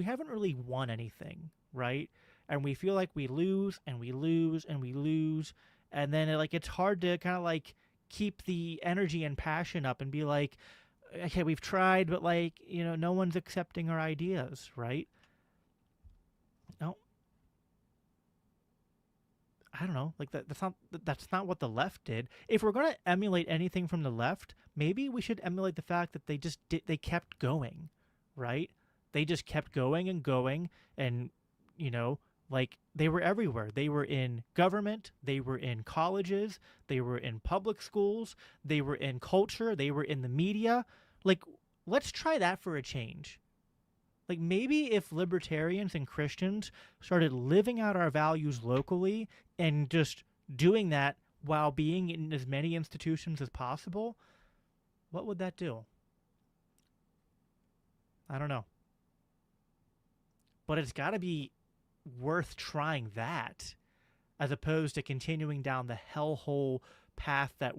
haven't really won anything, right? And we feel like we lose and we lose and we lose, and then it's hard to kind of keep the energy and passion up and be like, okay, we've tried, but no one's accepting our ideas, right? No, I don't know. That's not what the left did. If we're gonna emulate anything from the left, maybe we should emulate the fact that they kept going, right? They just kept going and going, and they were everywhere. They were in government, they were in colleges, they were in public schools, they were in culture, they were in the media. Let's try that for a change. Maybe if libertarians and Christians started living out our values locally and just doing that while being in as many institutions as possible, what would that do? I don't know. But it's got to be worth trying that as opposed to continuing down the hellhole path that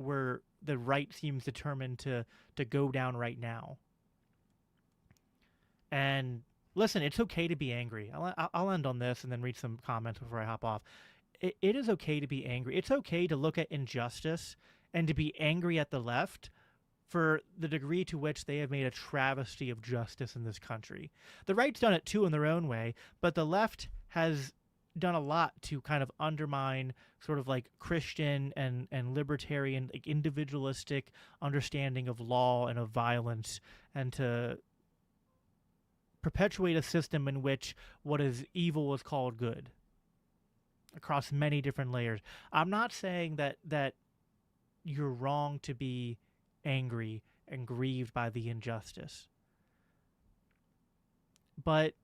the right seems determined to go down right now. And listen, it's okay to be angry. I'll end on this and then read some comments before I hop off. It is okay to be angry. It's okay to look at injustice and to be angry at the left for the degree to which they have made a travesty of justice in this country. The right's done it too in their own way, but the left has done a lot to kind of undermine sort of Christian and libertarian, individualistic understanding of law and of violence, and to perpetuate a system in which what is evil is called good across many different layers. I'm not saying that you're wrong to be angry and grieved by the injustice, but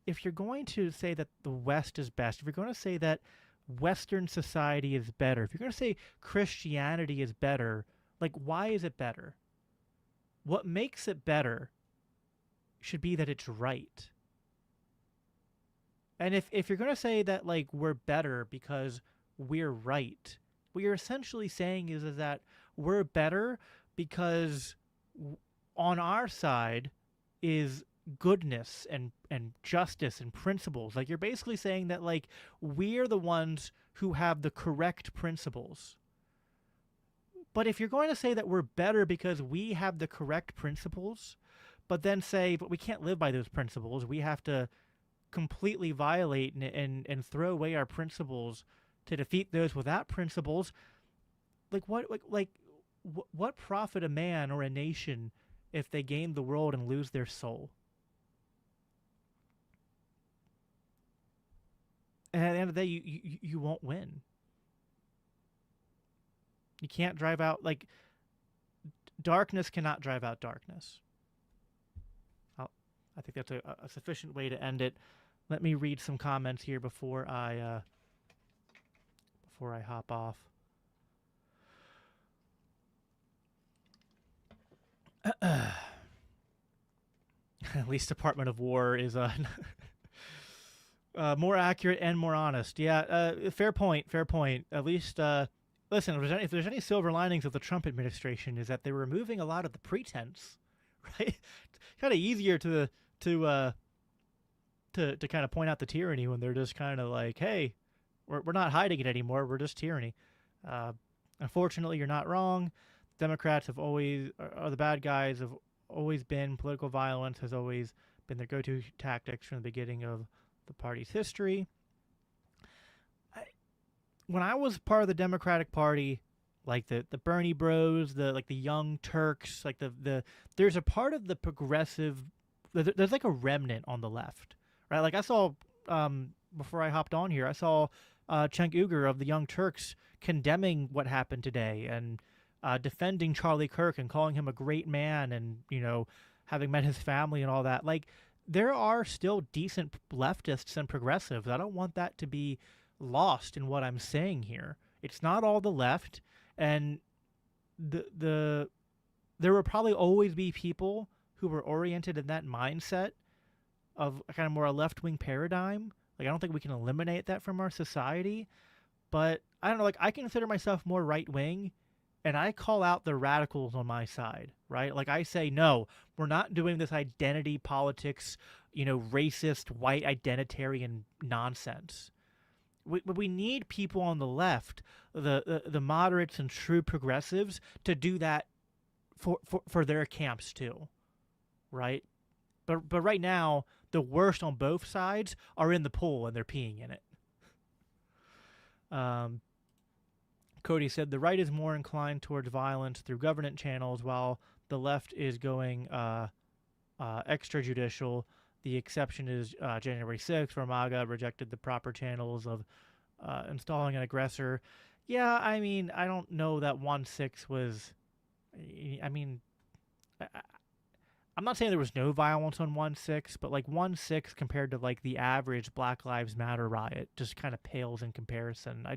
if you're going to say that the West is best, if you're going to say that Western society is better, if you're going to say Christianity is better, why is it better? What makes it better should be that it's right. And if you're going to say that we're better because we're right, what you're essentially saying is that we're better because on our side is goodness and justice and principles. You're basically saying that we're the ones who have the correct principles. But if you're going to say that we're better because we have the correct principles, but then say, but we can't live by those principles, we have to completely violate and throw away our principles to defeat those without principles, what profit a man or a nation if they gain the world and lose their soul? And at the end of the day, you won't win. You can't drive out, darkness cannot drive out darkness. I think that's a sufficient way to end it. Let me read some comments here before I hop off. At least Department of War is more accurate and more honest. Yeah, fair point. At least, listen, if there's any silver linings of the Trump administration is that they're removing a lot of the pretense, right? kind of easier to to kind of point out the tyranny when they're just kind of like, hey, we're not hiding it anymore. We're just tyranny. Uh, Unfortunately, you're not wrong. Democrats have always are the bad guys. Have always been political violence has always been their go-to tactics from the beginning of the party's history. When I was part of the Democratic Party, like the Bernie Bros, the Young Turks, like the there's a part of the progressive. There's like a remnant on the left, right? Like I saw before I hopped on here, I saw Cenk Uygur of the Young Turks condemning what happened today and defending Charlie Kirk and calling him a great man, and having met his family and all that. Like there are still decent leftists and progressives. I don't want that to be lost in what I'm saying here. It's not all the left, and there will probably always be people who were oriented in that mindset of a kind of more a left-wing paradigm. Like I don't think we can eliminate that from our society, but I don't know, like I consider myself more right-wing, and I call out the radicals on my side, right? Like I say, no, we're not doing this identity politics, racist, white identitarian nonsense. We need people on the left, the moderates and true progressives, to do that for their camps too, right? But right now, the worst on both sides are in the pool and they're peeing in it. Cody said the right is more inclined towards violence through government channels, while the left is going extrajudicial. The exception is January 6th, where MAGA rejected the proper channels of installing an aggressor. Yeah, I mean, I don't know that 1/6 was. I mean, I'm not saying there was no violence on 1/6, but like 1/6 compared to like the average Black Lives Matter riot just kind of pales in comparison.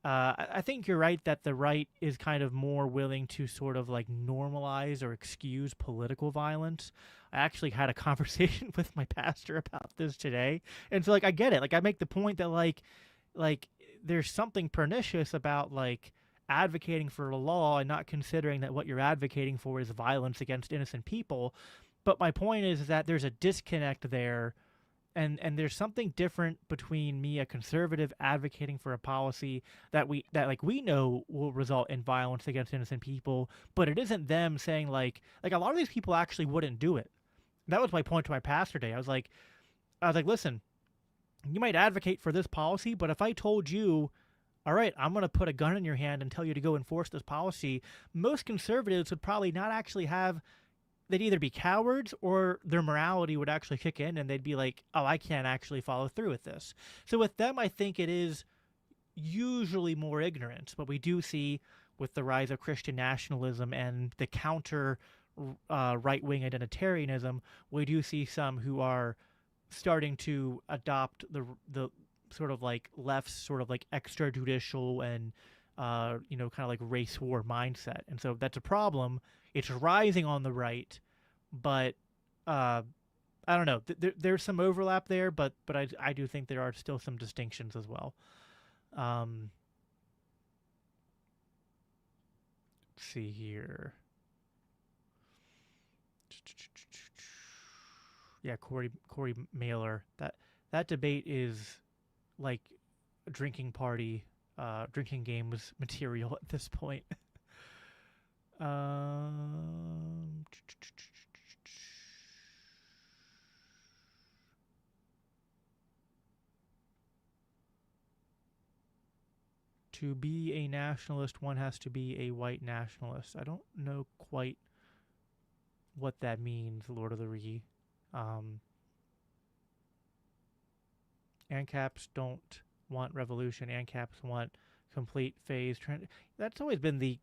I think you're right that the right is kind of more willing to sort of like normalize or excuse political violence. I actually had a conversation with my pastor about this today. And so like I get it. Like I make the point that like there's something pernicious about like advocating for a law and not considering that what you're advocating for is violence against innocent people. But my point is that there's a disconnect there. And there's something different between me, a conservative, advocating for a policy that we know will result in violence against innocent people, but it isn't them saying like a lot of these people actually wouldn't do it. That was my point to my pastor today. I was like, listen, you might advocate for this policy, but if I told you, all right, I'm going to put a gun in your hand and tell you to go enforce this policy, most conservatives would probably not actually have. They'd either be cowards or their morality would actually kick in and they'd be like, oh, I can't actually follow through with this. So with them, I think it is usually more ignorance. But we do see with the rise of Christian nationalism and the counter right-wing identitarianism, we do see some who are starting to adopt the sort of like left's sort of like extrajudicial and kind of like race war mindset. And so that's a problem. It's rising on the right, but I don't know. There's some overlap there, but I do think there are still some distinctions as well. Let's see here. Yeah, Corey Mailer. That debate is like a drinking party, drinking games material at this point. To be a nationalist, one has to be a white nationalist. I don't know quite what that means, Lord of the Ree. ANCAPs don't want revolution. ANCAPs want complete phase. That's always been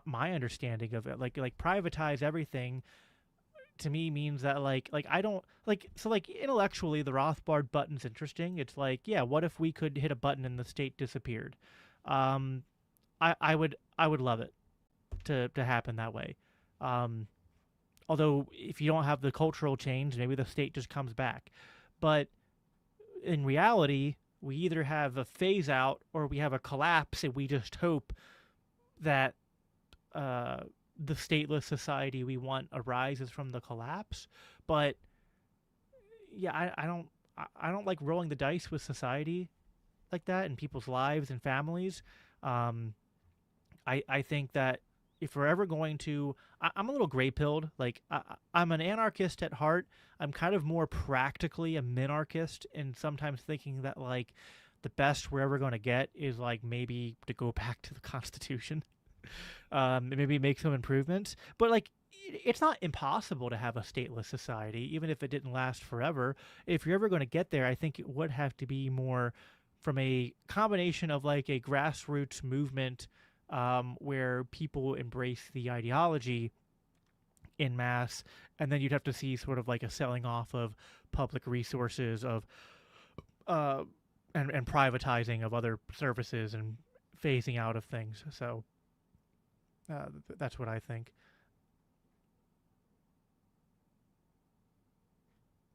my understanding of it. Like privatize everything to me means that like I don't so intellectually the Rothbard button's interesting. It's like, yeah, what if we could hit a button and the state disappeared? I would love it to happen that way. Although if you don't have the cultural change, maybe the state just comes back. But in reality, we either have a phase out or we have a collapse, and we just hope that the stateless society we want arises from the collapse. But yeah, I don't like rolling the dice with society like that and people's lives and families. Um, I think that if we're ever going to, I'm a little gray pilled. Like I'm an anarchist at heart. I'm kind of more practically a minarchist, and sometimes thinking that like the best we're ever going to get is like maybe to go back to the Constitution, maybe make some improvements. But like it's not impossible to have a stateless society, even if it didn't last forever. If you're ever going to get there, I think it would have to be more from a combination of like a grassroots movement where people embrace the ideology in mass, and then you'd have to see sort of like a selling off of public resources of uh, and privatizing of other services and phasing out of things. So that's what I think.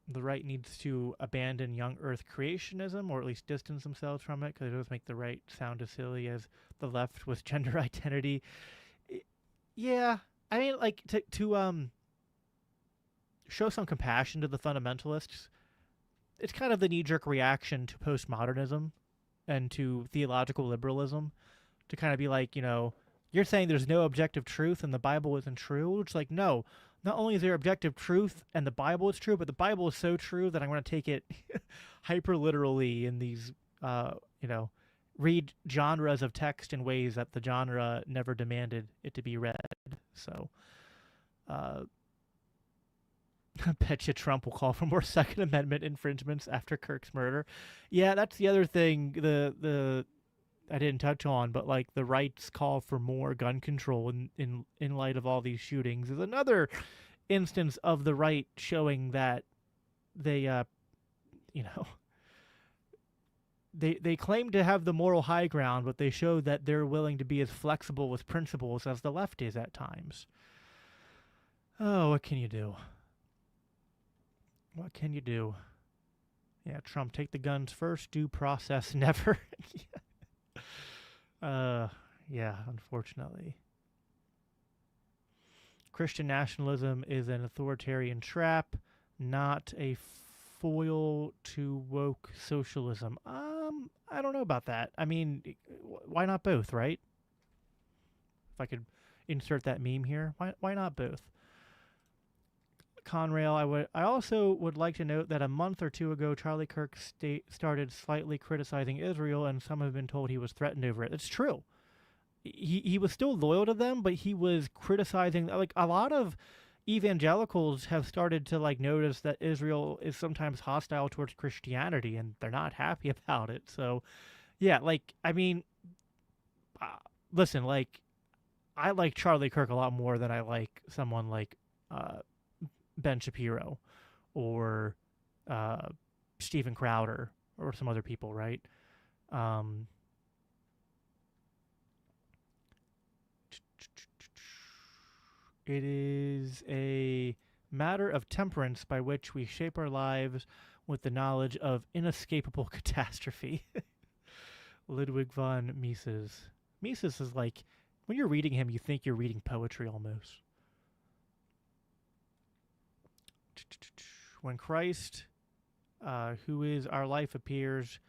The right needs to abandon young Earth creationism, or at least distance themselves from it, because it does make the right sound as silly as the left with gender identity. Yeah, I mean, like to show some compassion to the fundamentalists. It's kind of the knee-jerk reaction to postmodernism and to theological liberalism to kind of be like, you're saying there's no objective truth and the Bible isn't true. It's like, no, not only is there objective truth and the Bible is true, but the Bible is so true that I'm going to take it hyper literally in these, read genres of text in ways that the genre never demanded it to be read. So, I bet you Trump will call for more Second Amendment infringements after Kirk's murder. Yeah, that's the other thing. The I didn't touch on, but like the right's call for more gun control in light of all these shootings is another instance of the right showing that they you know they claim to have the moral high ground, but they show that they're willing to be as flexible with principles as the left is at times. Oh, what can you do? What can you do? Yeah, Trump, take the guns first, due process never. Yeah, unfortunately. Christian nationalism is an authoritarian trap, not a foil to woke socialism. I don't know about that. I mean, why not both, right? If I could insert that meme here, why not both? Conrail, I also would like to note that a month or two ago, Charlie Kirk started slightly criticizing Israel, and some have been told he was threatened over it. It's true. He was still loyal to them, but he was criticizing. Like a lot of evangelicals have started to like notice that Israel is sometimes hostile towards Christianity, and they're not happy about it. So, yeah, like I mean, listen, like I like Charlie Kirk a lot more than I like someone like Ben Shapiro or Steven Crowder or some other people, right? Um, it is a matter of temperance by which we shape our lives with the knowledge of inescapable catastrophe. Ludwig von Mises. Mises is like, when you're reading him, you think you're reading poetry almost. When Christ, who is our life, appears,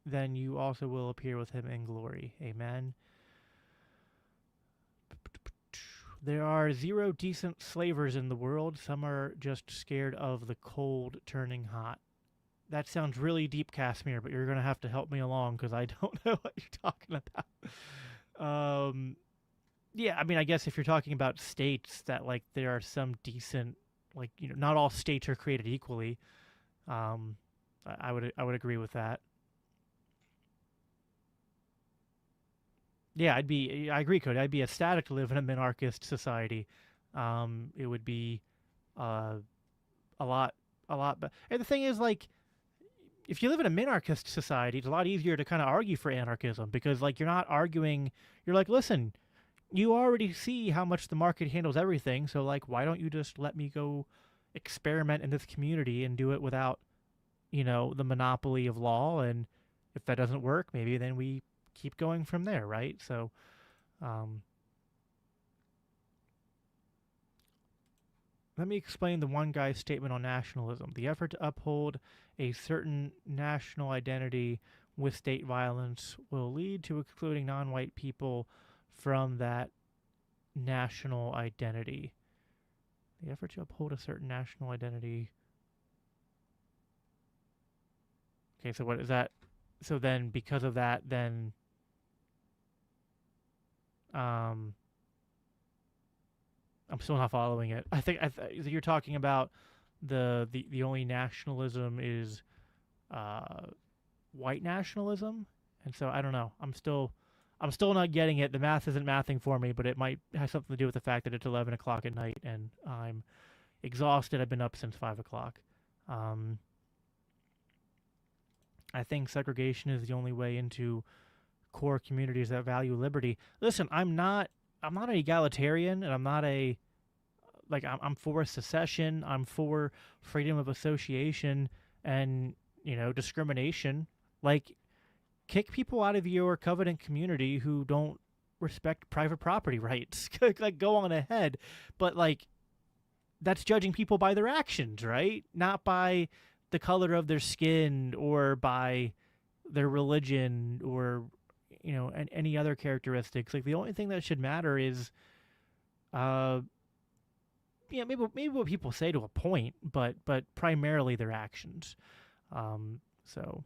then you also will appear with him in glory. Amen. There are 0 decent slavers in the world. Some are just scared of the cold turning hot. That sounds really deep, Casimir, but you're going to have to help me along because I don't know what you're talking about. Yeah, I mean, I guess if you're talking about states, that like there are some decent, like, not all states are created equally. I would agree with that. Yeah, I agree, Cody. I'd be ecstatic to live in a minarchist society. It would be uh, a lot, but and the thing is, like, if you live in a minarchist society, it's a lot easier to kind of argue for anarchism because, like, you're not arguing. You're like, listen, you already see how much the market handles everything, so like, why don't you just let me go experiment in this community and do it without, the monopoly of law? And if that doesn't work, maybe then we keep going from there, right? So, um, Let me explain the one guy's statement on nationalism. The effort to uphold a certain national identity with state violence will lead to excluding non white people from that national identity. The effort to uphold a certain national identity. Okay, so what is that? So then, because of that, then um, I'm still not following it. I think you're talking about the only nationalism is uh, white nationalism, and so I don't know. I'm still not getting it. The math isn't mathing for me, but it might have something to do with the fact that it's 11 o'clock at night and I'm exhausted. I've been up since 5 o'clock. Um, I think segregation is the only way into core communities that value liberty. Listen, I'm not an egalitarian, and I'm not a like I'm for secession. I'm for freedom of association and discrimination. Like, kick people out of your covenant community who don't respect private property rights. Like, go on ahead, but like that's judging people by their actions, right? Not by the color of their skin or by their religion or any other characteristics. Like, the only thing that should matter is uh maybe what people say to a point, but primarily their actions. So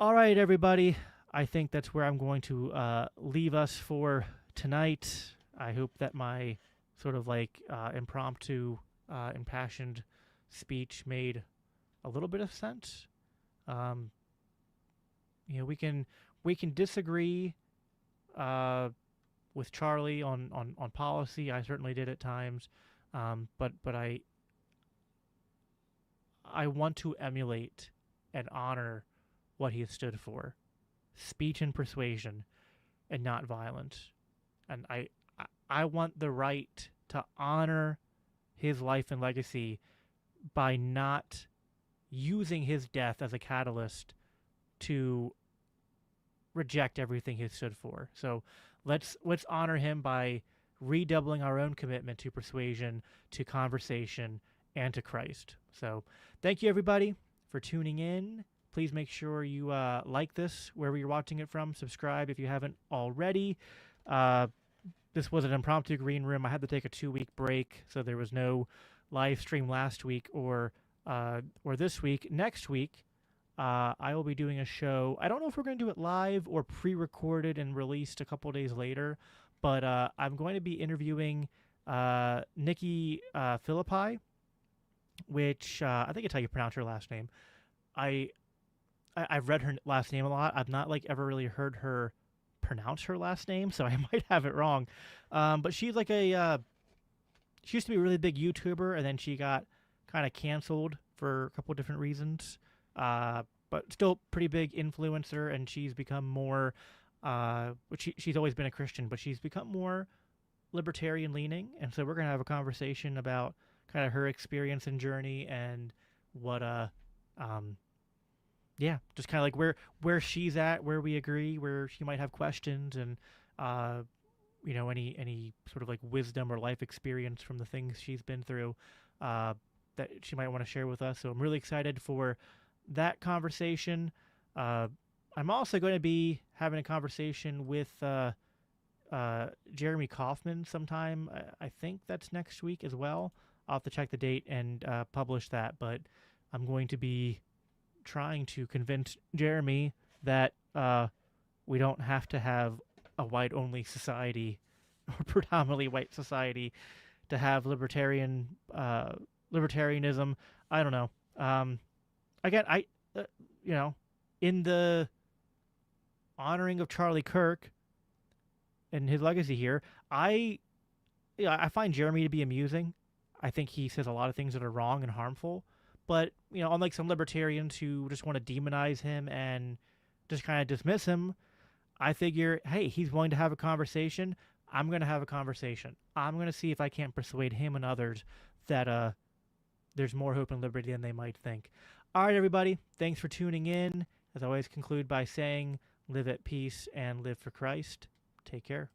all right, everybody, I think that's where I'm going to leave us for tonight. I hope that my sort of like impromptu impassioned speech made a little bit of sense. um we can disagree with Charlie on policy. I certainly did at times, but I want to emulate and honor what he stood for: speech and persuasion, and not violence. And I want the right to honor his life and legacy by not using his death as a catalyst to reject everything he stood for. So let's honor him by redoubling our own commitment to persuasion, to conversation, and to Christ. So thank you, everybody, for tuning in. Please make sure you like this wherever you're watching it from. Subscribe if you haven't already. This was an impromptu green room. I had to take a 2-week break, so there was no live stream last week or this week. Next week, I will be doing a show. I don't know if we're going to do it live or pre-recorded and released a couple days later, but I'm going to be interviewing Nikki Philippi, which I think it's how you pronounce her last name. I've read her last name a lot. I've not ever really heard her pronounce her last name, so I might have it wrong. But she's like she used to be a really big YouTuber, and then she got kind of canceled for a couple of different reasons. But still pretty big influencer, and she's become more, she's always been a Christian, but she's become more libertarian leaning. And so we're going to have a conversation about kind of her experience and journey and what, just kind of like where she's at, where we agree, where she might have questions, and, any sort of like wisdom or life experience from the things she's been through, that she might want to share with us. So I'm really excited for that conversation. I'm also going to be having a conversation with Jeremy Kaufman sometime. I think that's next week as well. I'll have to check the date and publish that, but I'm going to be trying to convince Jeremy that we don't have to have a white-only society or predominantly white society to have libertarianism. I don't know. Again, in the honoring of Charlie Kirk and his legacy here, I find Jeremy to be amusing. I think he says a lot of things that are wrong and harmful, but unlike some libertarians who just want to demonize him and just kind of dismiss him, I figure, hey, he's willing to have a conversation. I'm going to have a conversation. I'm going to see if I can't persuade him and others that there's more hope and liberty than they might think. All right, everybody. Thanks for tuning in. As I always conclude by saying, live at peace and live for Christ. Take care.